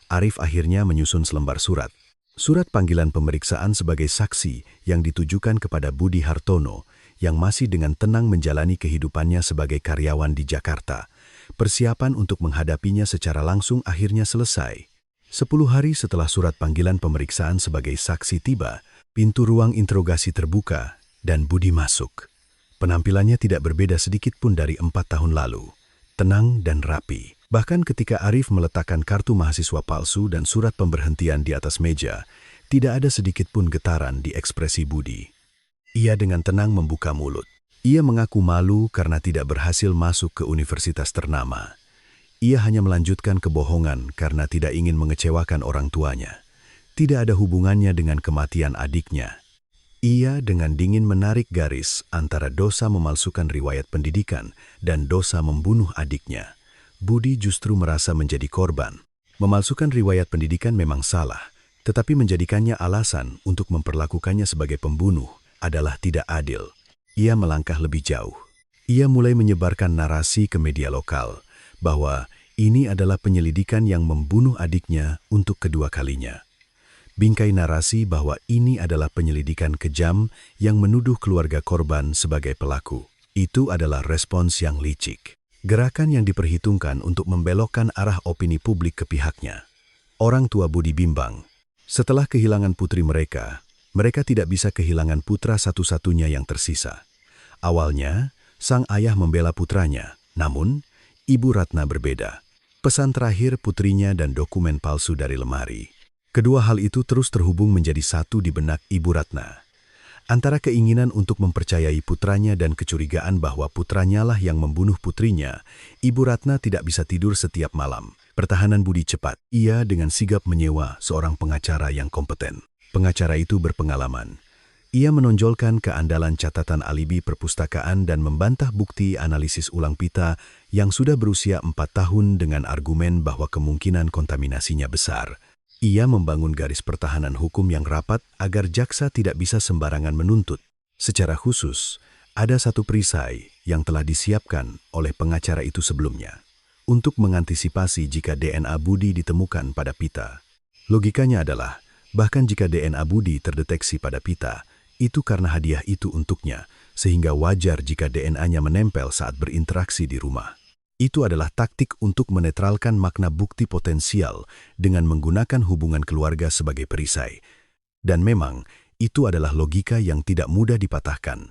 [SPEAKER 3] Arif akhirnya menyusun selembar surat. Surat panggilan pemeriksaan sebagai saksi yang ditujukan kepada Budi Hartono yang masih dengan tenang menjalani kehidupannya sebagai karyawan di Jakarta. Persiapan untuk menghadapinya secara langsung akhirnya selesai. 10 hari setelah surat panggilan pemeriksaan sebagai saksi tiba, pintu ruang interogasi terbuka dan Budi masuk. Penampilannya tidak berbeda sedikit pun dari 4 tahun lalu. Tenang dan rapi. Bahkan ketika Arif meletakkan kartu mahasiswa palsu dan surat pemberhentian di atas meja, tidak ada sedikit pun getaran di ekspresi Budi. Ia dengan tenang membuka mulut. Ia mengaku malu karena tidak berhasil masuk ke universitas ternama. Ia hanya melanjutkan kebohongan karena tidak ingin mengecewakan orang tuanya. Tidak ada hubungannya dengan kematian adiknya. Ia dengan dingin menarik garis antara dosa memalsukan riwayat pendidikan dan dosa membunuh adiknya. Budi justru merasa menjadi korban. Memalsukan riwayat pendidikan memang salah, tetapi menjadikannya alasan untuk memperlakukannya sebagai pembunuh adalah tidak adil. Ia melangkah lebih jauh. Ia mulai menyebarkan narasi ke media lokal bahwa ini adalah penyelidikan yang membunuh adiknya untuk kedua kalinya. Bingkai narasi bahwa ini adalah penyelidikan kejam yang menuduh keluarga korban sebagai pelaku. Itu adalah respons yang licik. Gerakan yang diperhitungkan untuk membelokkan arah opini publik ke pihaknya. Orang tua Budi bimbang. Setelah kehilangan putri mereka tidak bisa kehilangan putra satu-satunya yang tersisa. Awalnya, sang ayah membela putranya, namun Ibu Ratna berbeda. Pesan terakhir putrinya dan dokumen palsu dari lemari. Kedua hal itu terus terhubung menjadi satu di benak Ibu Ratna. Antara keinginan untuk mempercayai putranya dan kecurigaan bahwa putranya lah yang membunuh putrinya, Ibu Ratna tidak bisa tidur setiap malam. Pertahanan Budi cepat. Ia dengan sigap menyewa seorang pengacara yang kompeten. Pengacara itu berpengalaman. Ia menonjolkan keandalan catatan alibi perpustakaan dan membantah bukti analisis ulang pita yang sudah berusia 4 tahun dengan argumen bahwa kemungkinan kontaminasinya besar. Ia membangun garis pertahanan hukum yang rapat agar jaksa tidak bisa sembarangan menuntut. Secara khusus, ada satu perisai yang telah disiapkan oleh pengacara itu sebelumnya untuk mengantisipasi jika DNA Budi ditemukan pada pita. Logikanya adalah, bahkan jika DNA Budi terdeteksi pada pita, itu karena hadiah itu untuknya, sehingga wajar jika DNA-nya menempel saat berinteraksi di rumah. Itu adalah taktik untuk menetralkan makna bukti potensial dengan menggunakan hubungan keluarga sebagai perisai. Dan memang, itu adalah logika yang tidak mudah dipatahkan.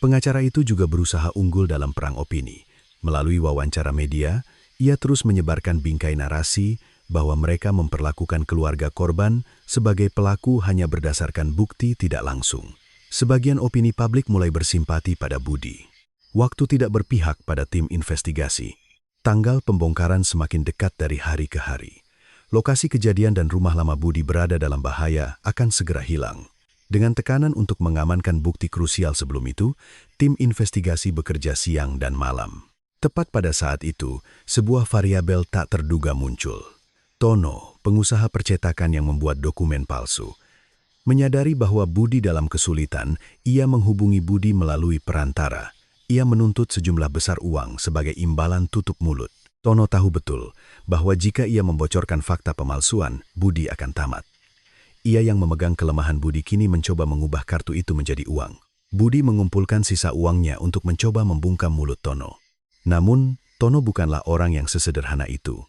[SPEAKER 3] Pengacara itu juga berusaha unggul dalam perang opini. Melalui wawancara media, ia terus menyebarkan bingkai narasi bahwa mereka memperlakukan keluarga korban sebagai pelaku hanya berdasarkan bukti tidak langsung. Sebagian opini publik mulai bersimpati pada Budi. Waktu tidak berpihak pada tim investigasi. Tanggal pembongkaran semakin dekat dari hari ke hari. Lokasi kejadian dan rumah lama Budi berada dalam bahaya akan segera hilang. Dengan tekanan untuk mengamankan bukti krusial sebelum itu, tim investigasi bekerja siang dan malam. Tepat pada saat itu, sebuah variabel tak terduga muncul. Tono, pengusaha percetakan yang membuat dokumen palsu, menyadari bahwa Budi dalam kesulitan, ia menghubungi Budi melalui perantara. Ia menuntut sejumlah besar uang sebagai imbalan tutup mulut. Tono tahu betul bahwa jika ia membocorkan fakta pemalsuan, Budi akan tamat. Ia yang memegang kelemahan Budi kini mencoba mengubah kartu itu menjadi uang. Budi mengumpulkan sisa uangnya untuk mencoba membungkam mulut Tono. Namun, Tono bukanlah orang yang sesederhana itu.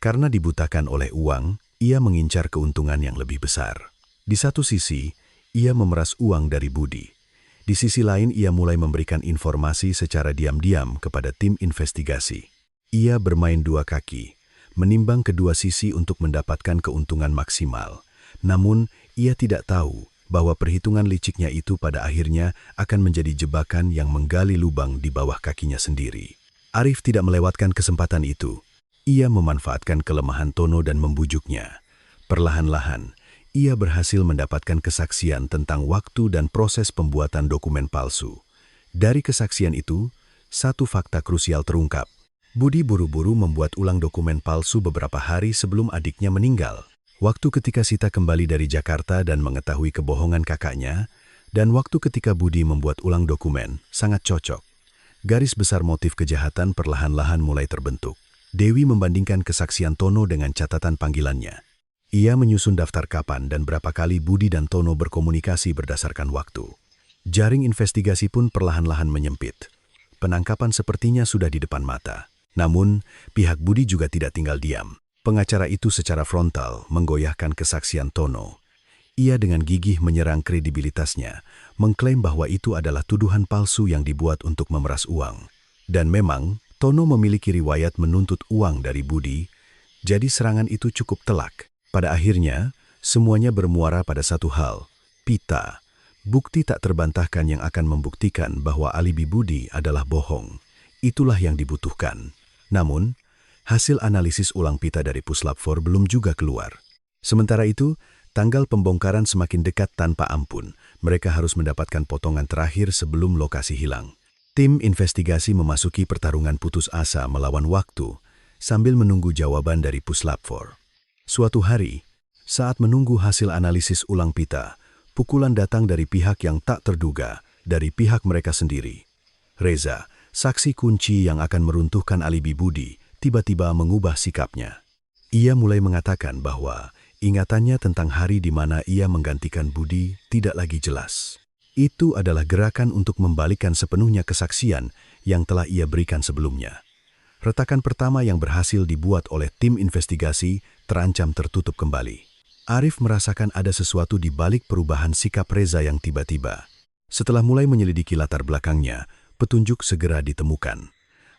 [SPEAKER 3] Karena dibutakan oleh uang, ia mengincar keuntungan yang lebih besar. Di satu sisi, ia memeras uang dari Budi. Di sisi lain, ia mulai memberikan informasi secara diam-diam kepada tim investigasi. Ia bermain dua kaki, menimbang kedua sisi untuk mendapatkan keuntungan maksimal. Namun, ia tidak tahu bahwa perhitungan liciknya itu pada akhirnya akan menjadi jebakan yang menggali lubang di bawah kakinya sendiri. Arif tidak melewatkan kesempatan itu. Ia memanfaatkan kelemahan Tono dan membujuknya. Perlahan-lahan, ia berhasil mendapatkan kesaksian tentang waktu dan proses pembuatan dokumen palsu. Dari kesaksian itu, satu fakta krusial terungkap. Budi buru-buru membuat ulang dokumen palsu beberapa hari sebelum adiknya meninggal. Waktu ketika Sita kembali dari Jakarta dan mengetahui kebohongan kakaknya, dan waktu ketika Budi membuat ulang dokumen, sangat cocok. Garis besar motif kejahatan perlahan-lahan mulai terbentuk. Dewi membandingkan kesaksian Tono dengan catatan panggilannya. Ia menyusun daftar kapan dan berapa kali Budi dan Tono berkomunikasi berdasarkan waktu. Jaring investigasi pun perlahan-lahan menyempit. Penangkapan sepertinya sudah di depan mata. Namun, pihak Budi juga tidak tinggal diam. Pengacara itu secara frontal menggoyahkan kesaksian Tono. Ia dengan gigih menyerang kredibilitasnya, mengklaim bahwa itu adalah tuduhan palsu yang dibuat untuk memeras uang. Dan memang, Tono memiliki riwayat menuntut uang dari Budi, jadi serangan itu cukup telak. Pada akhirnya, semuanya bermuara pada satu hal, pita. Bukti tak terbantahkan yang akan membuktikan bahwa alibi Budi adalah bohong. Itulah yang dibutuhkan. Namun, hasil analisis ulang pita dari Puslap 4 belum juga keluar. Sementara itu, tanggal pembongkaran semakin dekat tanpa ampun. Mereka harus mendapatkan potongan terakhir sebelum lokasi hilang. Tim investigasi memasuki pertarungan putus asa melawan waktu sambil menunggu jawaban dari Puslap 4. Suatu hari, saat menunggu hasil analisis ulang pita, pukulan datang dari pihak yang tak terduga, dari pihak mereka sendiri. Reza, saksi kunci yang akan meruntuhkan alibi Budi, tiba-tiba mengubah sikapnya. Ia mulai mengatakan bahwa ingatannya tentang hari di mana ia menggantikan Budi tidak lagi jelas. Itu adalah gerakan untuk membalikkan sepenuhnya kesaksian yang telah ia berikan sebelumnya. Retakan pertama yang berhasil dibuat oleh tim investigasi terancam tertutup kembali. Arif merasakan ada sesuatu di balik perubahan sikap Reza yang tiba-tiba. Setelah mulai menyelidiki latar belakangnya, petunjuk segera ditemukan.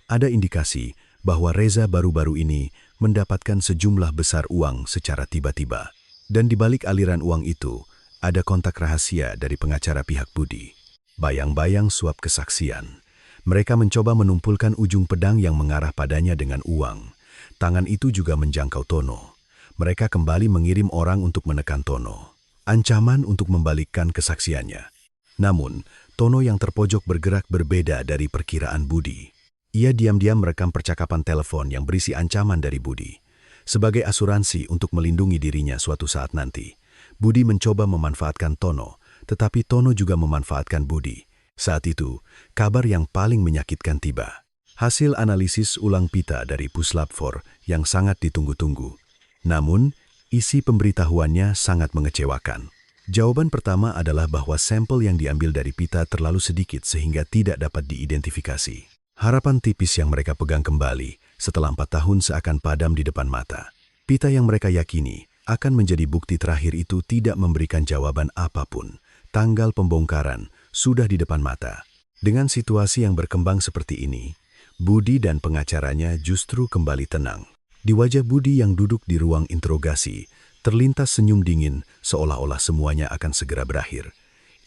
[SPEAKER 3] Ada indikasi bahwa Reza baru-baru ini mendapatkan sejumlah besar uang secara tiba-tiba. Dan di balik aliran uang itu, ada kontak rahasia dari pengacara pihak Budi. Bayang-bayang suap kesaksian. Mereka mencoba menumpulkan ujung pedang yang mengarah padanya dengan uang. Tangan itu juga menjangkau Tono. Mereka kembali mengirim orang untuk menekan Tono. Ancaman untuk membalikkan kesaksiannya. Namun, Tono yang terpojok bergerak berbeda dari perkiraan Budi. Ia diam-diam merekam percakapan telepon yang berisi ancaman dari Budi. Sebagai asuransi untuk melindungi dirinya suatu saat nanti, Budi mencoba memanfaatkan Tono, tetapi Tono juga memanfaatkan Budi. Saat itu, kabar yang paling menyakitkan tiba. Hasil analisis ulang pita dari Puslap 4 yang sangat ditunggu-tunggu. Namun, isi pemberitahuannya sangat mengecewakan. Jawaban pertama adalah bahwa sampel yang diambil dari pita terlalu sedikit sehingga tidak dapat diidentifikasi. Harapan tipis yang mereka pegang kembali setelah 4 tahun seakan padam di depan mata. Pita yang mereka yakini akan menjadi bukti terakhir itu tidak memberikan jawaban apapun. Tanggal pembongkaran sudah di depan mata. Dengan situasi yang berkembang seperti ini, Budi dan pengacaranya justru kembali tenang. Di wajah Budi yang duduk di ruang interogasi, terlintas senyum dingin seolah-olah semuanya akan segera berakhir.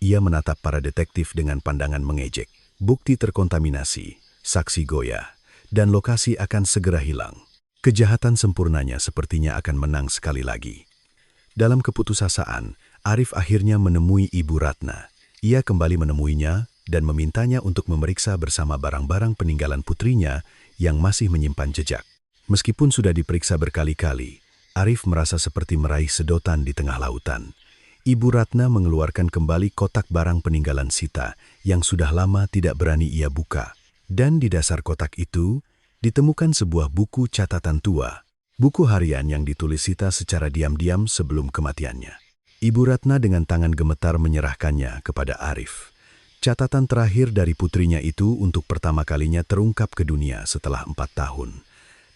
[SPEAKER 3] Ia menatap para detektif dengan pandangan mengejek. Bukti terkontaminasi, saksi goyah, dan lokasi akan segera hilang. Kejahatan sempurnanya sepertinya akan menang sekali lagi. Dalam keputusasaan, Arif akhirnya menemui Ibu Ratna. Ia kembali menemuinya dan memintanya untuk memeriksa bersama barang-barang peninggalan putrinya yang masih menyimpan jejak. Meskipun sudah diperiksa berkali-kali, Arif merasa seperti meraih sedotan di tengah lautan. Ibu Ratna mengeluarkan kembali kotak barang peninggalan Sita yang sudah lama tidak berani ia buka. Dan di dasar kotak itu, ditemukan sebuah buku catatan tua, buku harian yang ditulis Sita secara diam-diam sebelum kematiannya. Ibu Ratna dengan tangan gemetar menyerahkannya kepada Arif. Catatan terakhir dari putrinya itu untuk pertama kalinya terungkap ke dunia setelah 4 tahun.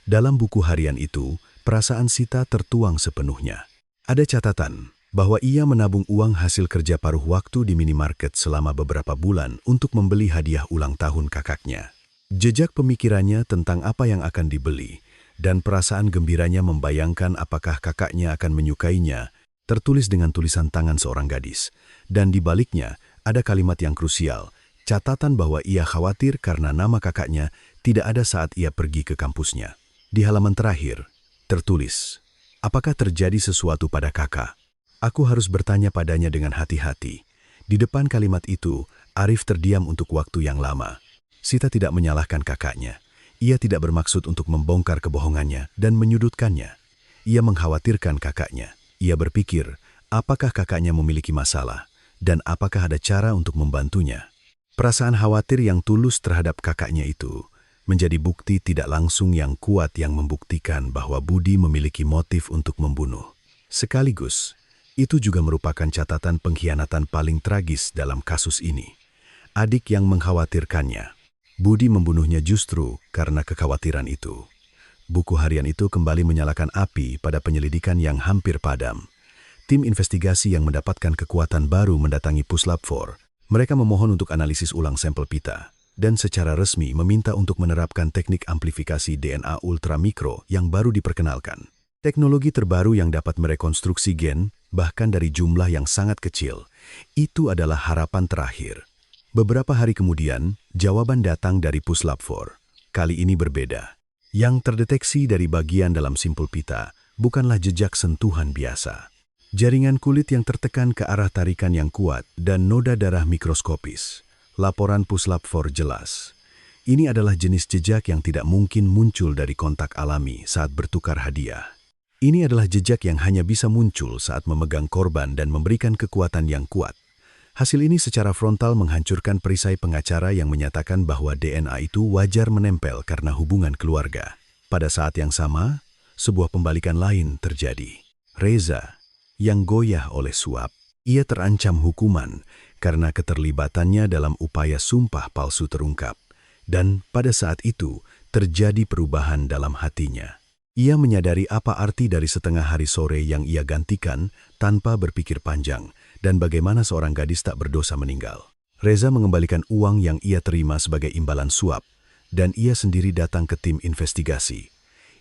[SPEAKER 3] Dalam buku harian itu, perasaan Sita tertuang sepenuhnya. Ada catatan bahwa ia menabung uang hasil kerja paruh waktu di minimarket selama beberapa bulan untuk membeli hadiah ulang tahun kakaknya. Jejak pemikirannya tentang apa yang akan dibeli, dan perasaan gembiranya membayangkan apakah kakaknya akan menyukainya, tertulis dengan tulisan tangan seorang gadis, dan di baliknya ada kalimat yang krusial, catatan bahwa ia khawatir karena nama kakaknya tidak ada saat ia pergi ke kampusnya. Di halaman terakhir, tertulis, "Apakah terjadi sesuatu pada kakak? Aku harus bertanya padanya dengan hati-hati." Di depan kalimat itu, Arif terdiam untuk waktu yang lama. Sita tidak menyalahkan kakaknya. Ia tidak bermaksud untuk membongkar kebohongannya dan menyudutkannya. Ia mengkhawatirkan kakaknya. Ia berpikir, apakah kakaknya memiliki masalah, dan apakah ada cara untuk membantunya. Perasaan khawatir yang tulus terhadap kakaknya itu menjadi bukti tidak langsung yang kuat yang membuktikan bahwa Budi memiliki motif untuk membunuh. Sekaligus, itu juga merupakan catatan pengkhianatan paling tragis dalam kasus ini. Adik yang mengkhawatirkannya. Budi membunuhnya justru karena kekhawatiran itu. Buku harian itu kembali menyalakan api pada penyelidikan yang hampir padam. Tim investigasi yang mendapatkan kekuatan baru mendatangi Puslap 4. Mereka memohon untuk analisis ulang sampel pita, dan secara resmi meminta untuk menerapkan teknik amplifikasi DNA ultramikro yang baru diperkenalkan. Teknologi terbaru yang dapat merekonstruksi gen, bahkan dari jumlah yang sangat kecil, itu adalah harapan terakhir. Beberapa hari kemudian, jawaban datang dari Puslap 4. Kali ini berbeda. Yang terdeteksi dari bagian dalam simpul pita bukanlah jejak sentuhan biasa. Jaringan kulit yang tertekan ke arah tarikan yang kuat dan noda darah mikroskopis. Laporan Puslap 4 jelas. Ini adalah jenis jejak yang tidak mungkin muncul dari kontak alami saat bertukar hadiah. Ini adalah jejak yang hanya bisa muncul saat memegang korban dan memberikan kekuatan yang kuat. Hasil ini secara frontal menghancurkan perisai pengacara yang menyatakan bahwa DNA itu wajar menempel karena hubungan keluarga. Pada saat yang sama, sebuah pembalikan lain terjadi. Reza, yang goyah oleh suap, ia terancam hukuman karena keterlibatannya dalam upaya sumpah palsu terungkap. Dan pada saat itu, terjadi perubahan dalam hatinya. Ia menyadari apa arti dari setengah hari sore yang ia gantikan tanpa berpikir panjang dan bagaimana seorang gadis tak berdosa meninggal. Reza mengembalikan uang yang ia terima sebagai imbalan suap dan ia sendiri datang ke tim investigasi.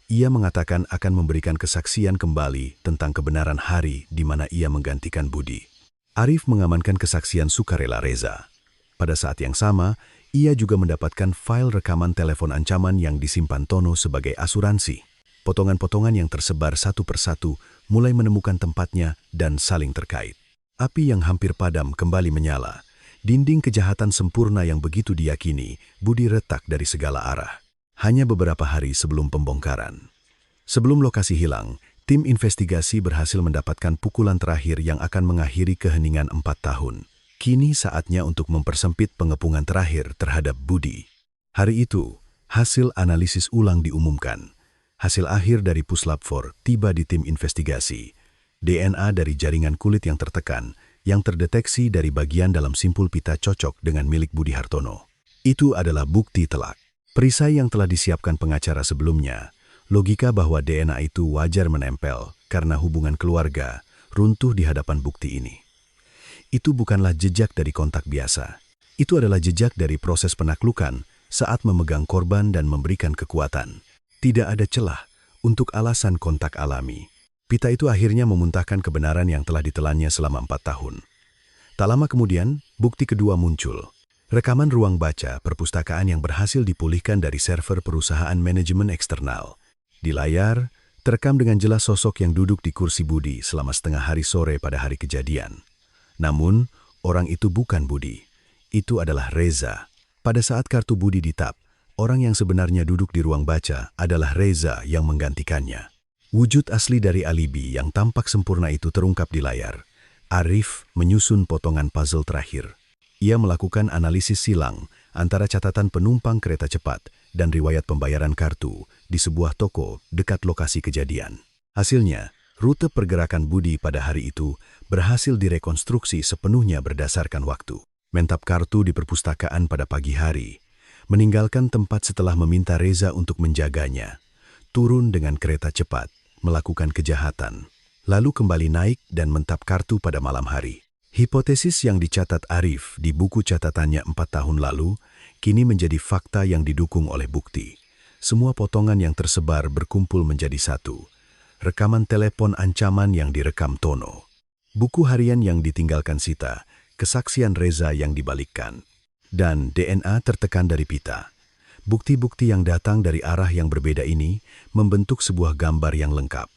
[SPEAKER 3] Ia mengatakan akan memberikan kesaksian kembali tentang kebenaran hari di mana ia menggantikan Budi. Arif mengamankan kesaksian sukarela Reza. Pada saat yang sama, ia juga mendapatkan file rekaman telepon ancaman yang disimpan Tono sebagai asuransi. Potongan-potongan yang tersebar satu persatu mulai menemukan tempatnya dan saling terkait. Api yang hampir padam kembali menyala. Dinding kejahatan sempurna yang begitu diyakini, Budi retak dari segala arah. Hanya beberapa hari sebelum pembongkaran. Sebelum lokasi hilang, tim investigasi berhasil mendapatkan pukulan terakhir yang akan mengakhiri keheningan 4 tahun. Kini saatnya untuk mempersempit pengepungan terakhir terhadap Budi. Hari itu, hasil analisis ulang diumumkan. Hasil akhir dari Puslap 4 tiba di tim investigasi. DNA dari jaringan kulit yang tertekan, yang terdeteksi dari bagian dalam simpul pita cocok dengan milik Budi Hartono. Itu adalah bukti telak. Perisai yang telah disiapkan pengacara sebelumnya, logika bahwa DNA itu wajar menempel karena hubungan keluarga, runtuh di hadapan bukti ini. Itu bukanlah jejak dari kontak biasa. Itu adalah jejak dari proses penaklukan saat memegang korban dan memberikan kekuatan. Tidak ada celah untuk alasan kontak alami. Pita itu akhirnya memuntahkan kebenaran yang telah ditelannya selama 4 tahun. Tak lama kemudian, bukti kedua muncul. Rekaman ruang baca perpustakaan yang berhasil dipulihkan dari server perusahaan manajemen eksternal. Di layar, terekam dengan jelas sosok yang duduk di kursi Budi selama setengah hari sore pada hari kejadian. Namun, orang itu bukan Budi. Itu adalah Reza. Pada saat kartu Budi ditap, orang yang sebenarnya duduk di ruang baca adalah Reza yang menggantikannya. Wujud asli dari alibi yang tampak sempurna itu terungkap di layar. Arif menyusun potongan puzzle terakhir. Ia melakukan analisis silang antara catatan penumpang kereta cepat dan riwayat pembayaran kartu di sebuah toko dekat lokasi kejadian. Hasilnya, rute pergerakan Budi pada hari itu berhasil direkonstruksi sepenuhnya berdasarkan waktu. Mentap kartu di perpustakaan pada pagi hari, meninggalkan tempat setelah meminta Reza untuk menjaganya, turun dengan kereta cepat, melakukan kejahatan, lalu kembali naik dan mentap kartu pada malam hari. Hipotesis yang dicatat Arif di buku catatannya 4 tahun lalu, kini menjadi fakta yang didukung oleh bukti. Semua potongan yang tersebar berkumpul menjadi satu. Rekaman telepon ancaman yang direkam Tono. buku harian yang ditinggalkan Sita, kesaksian Reza yang dibalikkan, dan DNA tertekan dari pita. Bukti-bukti yang datang dari arah yang berbeda ini membentuk sebuah gambar yang lengkap.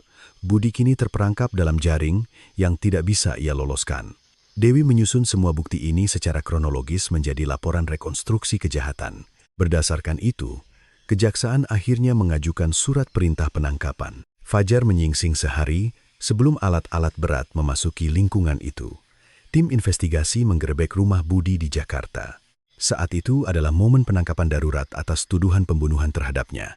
[SPEAKER 3] Budi kini terperangkap dalam jaring yang tidak bisa ia loloskan. Dewi menyusun semua bukti ini secara kronologis menjadi laporan rekonstruksi kejahatan. Berdasarkan itu, kejaksaan akhirnya mengajukan surat perintah penangkapan. Fajar menyingsing sehari sebelum alat-alat berat memasuki lingkungan itu. Tim investigasi menggerebek rumah Budi di Jakarta. Saat itu adalah momen penangkapan darurat atas tuduhan pembunuhan terhadapnya,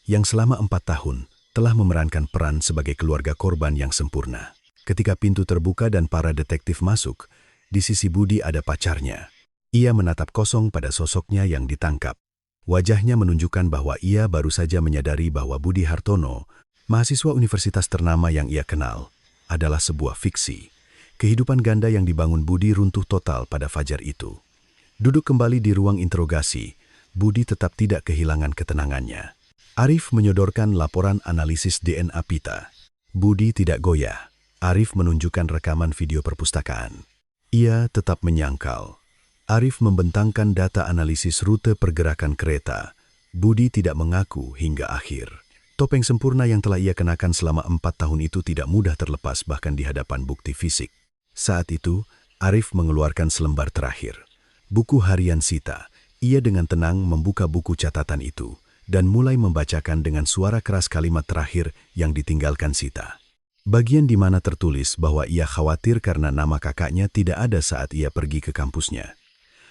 [SPEAKER 3] yang selama 4 tahun telah memerankan peran sebagai keluarga korban yang sempurna. Ketika pintu terbuka dan para detektif masuk, di sisi Budi ada pacarnya. Ia menatap kosong pada sosoknya yang ditangkap. Wajahnya menunjukkan bahwa ia baru saja menyadari bahwa Budi Hartono, mahasiswa universitas ternama yang ia kenal, adalah sebuah fiksi. Kehidupan ganda yang dibangun Budi runtuh total pada fajar itu. Duduk kembali di ruang interogasi, Budi tetap tidak kehilangan ketenangannya. Arif menyodorkan laporan analisis DNA pita. Budi tidak goyah. Arif menunjukkan rekaman video perpustakaan. Ia tetap menyangkal. Arif membentangkan data analisis rute pergerakan kereta. Budi tidak mengaku hingga akhir. Topeng sempurna yang telah ia kenakan selama 4 tahun itu tidak mudah terlepas bahkan di hadapan bukti fisik. Saat itu, Arif mengeluarkan selembar terakhir. Buku harian Sita. Ia dengan tenang membuka buku catatan itu dan mulai membacakan dengan suara keras kalimat terakhir yang ditinggalkan Sita. Bagian di mana tertulis bahwa ia khawatir karena nama kakaknya tidak ada saat ia pergi ke kampusnya.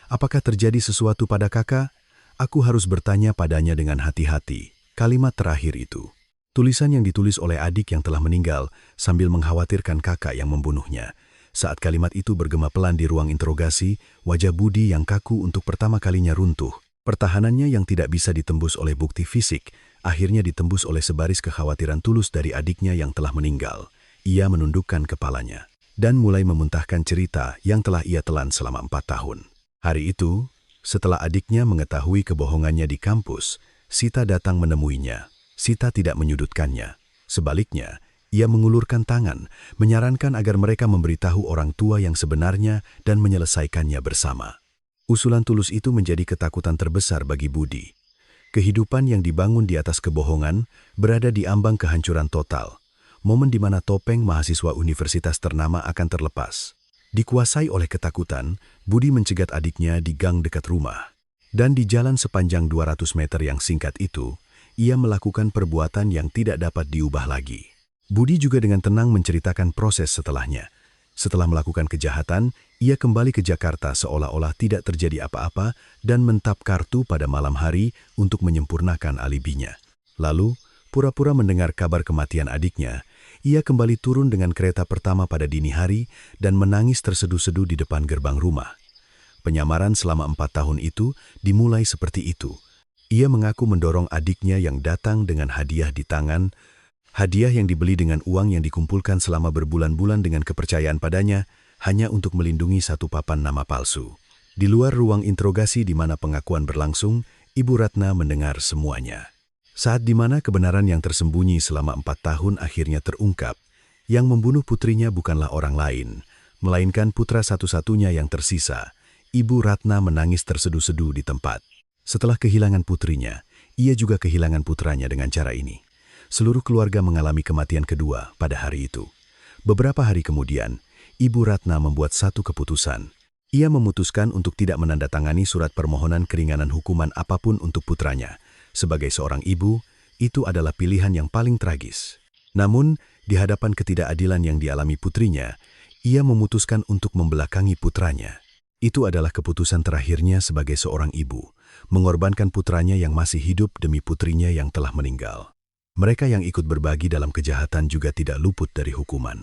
[SPEAKER 3] Apakah terjadi sesuatu pada kakak? Aku harus bertanya padanya dengan hati-hati. Kalimat terakhir itu. Tulisan yang ditulis oleh adik yang telah meninggal sambil mengkhawatirkan kakak yang membunuhnya. Saat kalimat itu bergema pelan di ruang interogasi, wajah Budi yang kaku untuk pertama kalinya runtuh. Pertahanannya yang tidak bisa ditembus oleh bukti fisik, akhirnya ditembus oleh sebaris kekhawatiran tulus dari adiknya yang telah meninggal. Ia menundukkan kepalanya dan mulai memuntahkan cerita yang telah ia telan selama 4 tahun. Hari itu, setelah adiknya mengetahui kebohongannya di kampus, Sita datang menemuinya. Sita tidak menyudutkannya. Sebaliknya, ia mengulurkan tangan, menyarankan agar mereka memberitahu orang tua yang sebenarnya dan menyelesaikannya bersama. Usulan tulus itu menjadi ketakutan terbesar bagi Budi. Kehidupan yang dibangun di atas kebohongan berada di ambang kehancuran total. Momen di mana topeng mahasiswa universitas ternama akan terlepas. Dikuasai oleh ketakutan, Budi mencegat adiknya di gang dekat rumah. Dan di jalan sepanjang 200 meter yang singkat itu, ia melakukan perbuatan yang tidak dapat diubah lagi. Budi juga dengan tenang menceritakan proses setelahnya. Setelah melakukan kejahatan, ia kembali ke Jakarta seolah-olah tidak terjadi apa-apa dan mentap kartu pada malam hari untuk menyempurnakan alibinya. Lalu, pura-pura mendengar kabar kematian adiknya, ia kembali turun dengan kereta pertama pada dini hari dan menangis terseduh-seduh di depan gerbang rumah. Penyamaran selama 4 tahun itu dimulai seperti itu. Ia mengaku mendorong adiknya yang datang dengan hadiah di tangan, hadiah yang dibeli dengan uang yang dikumpulkan selama berbulan-bulan dengan kepercayaan padanya, hanya untuk melindungi satu papan nama palsu. Di luar ruang interogasi di mana pengakuan berlangsung, Ibu Ratna mendengar semuanya. Saat di mana kebenaran yang tersembunyi selama 4 tahun akhirnya terungkap, yang membunuh putrinya bukanlah orang lain, melainkan putra satu-satunya yang tersisa. Ibu Ratna menangis terseduh-seduh di tempat. Setelah kehilangan putrinya, ia juga kehilangan putranya dengan cara ini. Seluruh keluarga mengalami kematian kedua pada hari itu. Beberapa hari kemudian, Ibu Ratna membuat satu keputusan. Ia memutuskan untuk tidak menandatangani surat permohonan keringanan hukuman apapun untuk putranya. Sebagai seorang ibu, itu adalah pilihan yang paling tragis. Namun, di hadapan ketidakadilan yang dialami putrinya, ia memutuskan untuk membelakangi putranya. Itu adalah keputusan terakhirnya sebagai seorang ibu, mengorbankan putranya yang masih hidup demi putrinya yang telah meninggal. Mereka yang ikut berbagi dalam kejahatan juga tidak luput dari hukuman.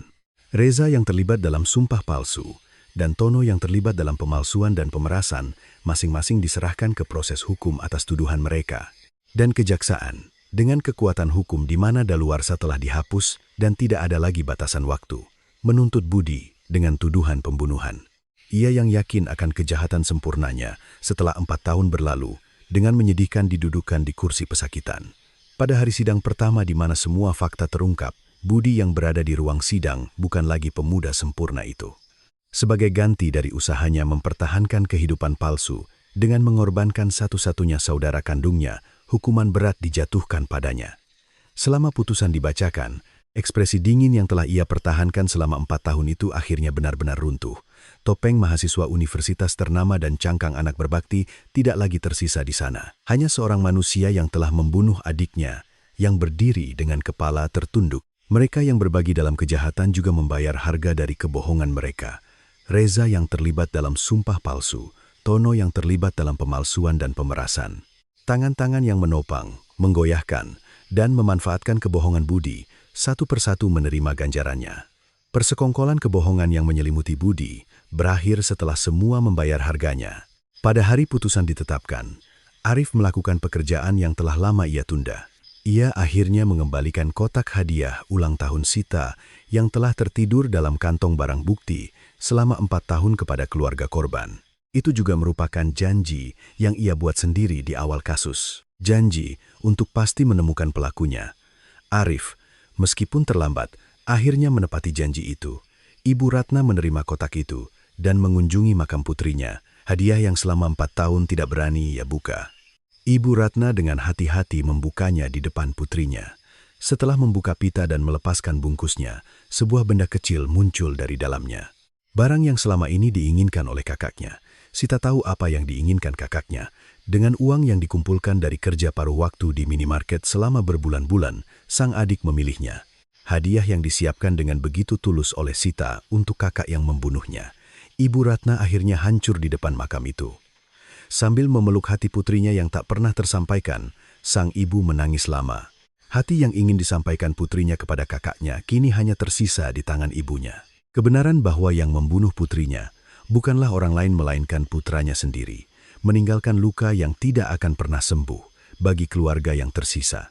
[SPEAKER 3] Reza yang terlibat dalam sumpah palsu, dan Tono yang terlibat dalam pemalsuan dan pemerasan, masing-masing diserahkan ke proses hukum atas tuduhan mereka. Dan kejaksaan, dengan kekuatan hukum di mana daluarsa telah dihapus dan tidak ada lagi batasan waktu, menuntut Budi dengan tuduhan pembunuhan. Ia yang yakin akan kejahatan sempurnanya setelah 4 tahun berlalu dengan menyedihkan didudukan di kursi pesakitan. Pada hari sidang pertama di mana semua fakta terungkap, Budi yang berada di ruang sidang bukan lagi pemuda sempurna itu. Sebagai ganti dari usahanya mempertahankan kehidupan palsu dengan mengorbankan satu-satunya saudara kandungnya, hukuman berat dijatuhkan padanya. Selama putusan dibacakan, ekspresi dingin yang telah ia pertahankan selama 4 tahun itu akhirnya benar-benar runtuh. Topeng mahasiswa universitas ternama dan cangkang anak berbakti tidak lagi tersisa di sana. Hanya seorang manusia yang telah membunuh adiknya, yang berdiri dengan kepala tertunduk. Mereka yang berbagi dalam kejahatan juga membayar harga dari kebohongan mereka. Reza yang terlibat dalam sumpah palsu, Tono yang terlibat dalam pemalsuan dan pemerasan. Tangan-tangan yang menopang, menggoyahkan, dan memanfaatkan kebohongan Budi, satu persatu menerima ganjarannya. Persekongkolan kebohongan yang menyelimuti Budi berakhir setelah semua membayar harganya. Pada hari putusan ditetapkan, Arif melakukan pekerjaan yang telah lama ia tunda. Ia akhirnya mengembalikan kotak hadiah ulang tahun Sita yang telah tertidur dalam kantong barang bukti selama 4 tahun kepada keluarga korban. Itu juga merupakan janji yang ia buat sendiri di awal kasus. Janji untuk pasti menemukan pelakunya. Arif, meskipun terlambat, akhirnya menepati janji itu. Ibu Ratna menerima kotak itu dan mengunjungi makam putrinya, hadiah yang selama 4 tahun tidak berani ia buka. Ibu Ratna dengan hati-hati membukanya di depan putrinya. Setelah membuka pita dan melepaskan bungkusnya, sebuah benda kecil muncul dari dalamnya. Barang yang selama ini diinginkan oleh kakaknya. Sita tahu apa yang diinginkan kakaknya. Dengan uang yang dikumpulkan dari kerja paruh waktu di minimarket selama berbulan-bulan, sang adik memilihnya. Hadiah yang disiapkan dengan begitu tulus oleh Sita untuk kakak yang membunuhnya. Ibu Ratna akhirnya hancur di depan makam itu. Sambil memeluk hati putrinya yang tak pernah tersampaikan, sang ibu menangis lama. Hati yang ingin disampaikan putrinya kepada kakaknya kini hanya tersisa di tangan ibunya. Kebenaran bahwa yang membunuh putrinya bukanlah orang lain melainkan putranya sendiri, meninggalkan luka yang tidak akan pernah sembuh bagi keluarga yang tersisa.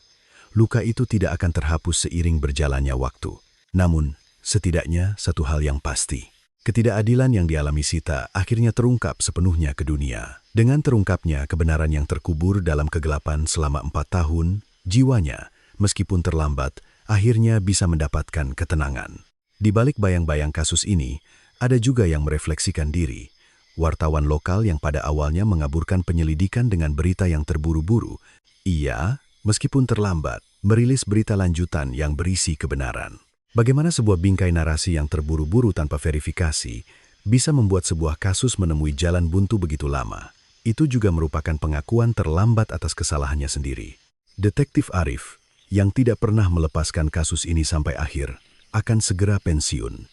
[SPEAKER 3] Luka itu tidak akan terhapus seiring berjalannya waktu. Namun, setidaknya satu hal yang pasti. Ketidakadilan yang dialami Sita akhirnya terungkap sepenuhnya ke dunia. Dengan terungkapnya kebenaran yang terkubur dalam kegelapan selama 4 tahun, jiwanya, meskipun terlambat, akhirnya bisa mendapatkan ketenangan. Di balik bayang-bayang kasus ini, ada juga yang merefleksikan diri. Wartawan lokal yang pada awalnya mengaburkan penyelidikan dengan berita yang terburu-buru, ia, meskipun terlambat, merilis berita lanjutan yang berisi kebenaran. Bagaimana sebuah bingkai narasi yang terburu-buru tanpa verifikasi bisa membuat sebuah kasus menemui jalan buntu begitu lama? Itu juga merupakan pengakuan terlambat atas kesalahannya sendiri. Detektif Arif, yang tidak pernah melepaskan kasus ini sampai akhir, akan segera pensiun.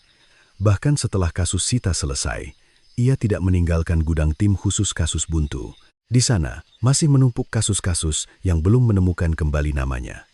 [SPEAKER 3] Bahkan setelah kasus Sita selesai, ia tidak meninggalkan gudang tim khusus kasus buntu. Di sana, masih menumpuk kasus-kasus yang belum menemukan kembali namanya.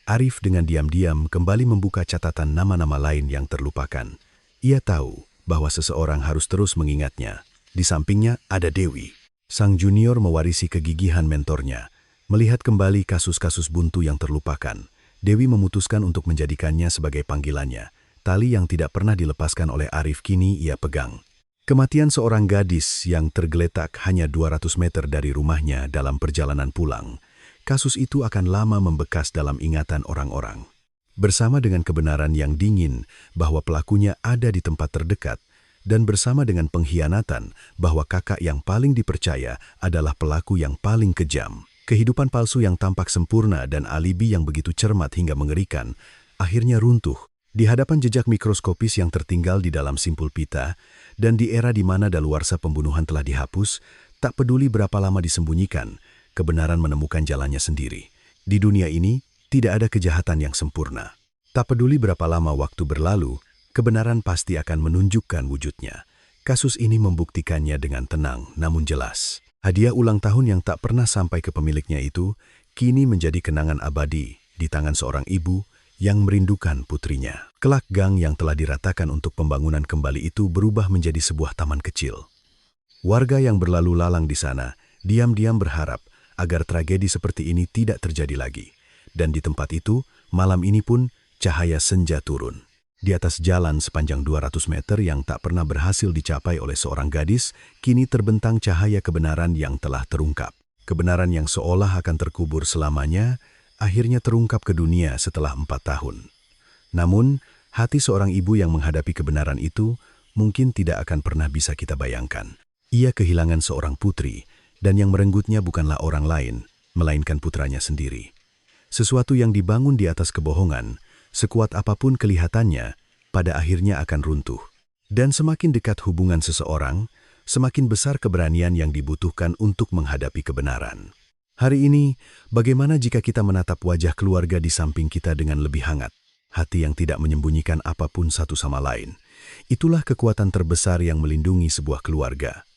[SPEAKER 3] Arif dengan diam-diam kembali membuka catatan nama-nama lain yang terlupakan. Ia tahu bahwa seseorang harus terus mengingatnya. Di sampingnya ada Dewi. Sang junior mewarisi kegigihan mentornya. Melihat kembali kasus-kasus buntu yang terlupakan, Dewi memutuskan untuk menjadikannya sebagai panggilannya. Tali yang tidak pernah dilepaskan oleh Arif kini ia pegang. Kematian seorang gadis yang tergeletak hanya 200 meter dari rumahnya dalam perjalanan pulang. Kasus itu akan lama membekas dalam ingatan orang-orang. Bersama dengan kebenaran yang dingin bahwa pelakunya ada di tempat terdekat, dan bersama dengan pengkhianatan bahwa kakak yang paling dipercaya adalah pelaku yang paling kejam. Kehidupan palsu yang tampak sempurna dan alibi yang begitu cermat hingga mengerikan, akhirnya runtuh di hadapan jejak mikroskopis yang tertinggal di dalam simpul pita, dan di era di mana daluarsa pembunuhan telah dihapus, tak peduli berapa lama disembunyikan, kebenaran menemukan jalannya sendiri. Di dunia ini, tidak ada kejahatan yang sempurna. Tak peduli berapa lama waktu berlalu, kebenaran pasti akan menunjukkan wujudnya. Kasus ini membuktikannya dengan tenang namun jelas. Hadiah ulang tahun yang tak pernah sampai ke pemiliknya itu, kini menjadi kenangan abadi di tangan seorang ibu yang merindukan putrinya. Kelak gang yang telah diratakan untuk pembangunan kembali itu berubah menjadi sebuah taman kecil. Warga yang berlalu lalang di sana, diam-diam berharap agar tragedi seperti ini tidak terjadi lagi. Dan di tempat itu, malam ini pun cahaya senja turun. Di atas jalan sepanjang 200 meter yang tak pernah berhasil dicapai oleh seorang gadis, kini terbentang cahaya kebenaran yang telah terungkap. Kebenaran yang seolah akan terkubur selamanya, akhirnya terungkap ke dunia setelah 4 tahun. Namun, hati seorang ibu yang menghadapi kebenaran itu mungkin tidak akan pernah bisa kita bayangkan. Ia kehilangan seorang putri, dan yang merenggutnya bukanlah orang lain, melainkan putranya sendiri. Sesuatu yang dibangun di atas kebohongan, sekuat apapun kelihatannya, pada akhirnya akan runtuh. Dan semakin dekat hubungan seseorang, semakin besar keberanian yang dibutuhkan untuk menghadapi kebenaran. Hari ini, bagaimana jika kita menatap wajah keluarga di samping kita dengan lebih hangat? Hati yang tidak menyembunyikan apapun satu sama lain. Itulah kekuatan terbesar yang melindungi sebuah keluarga.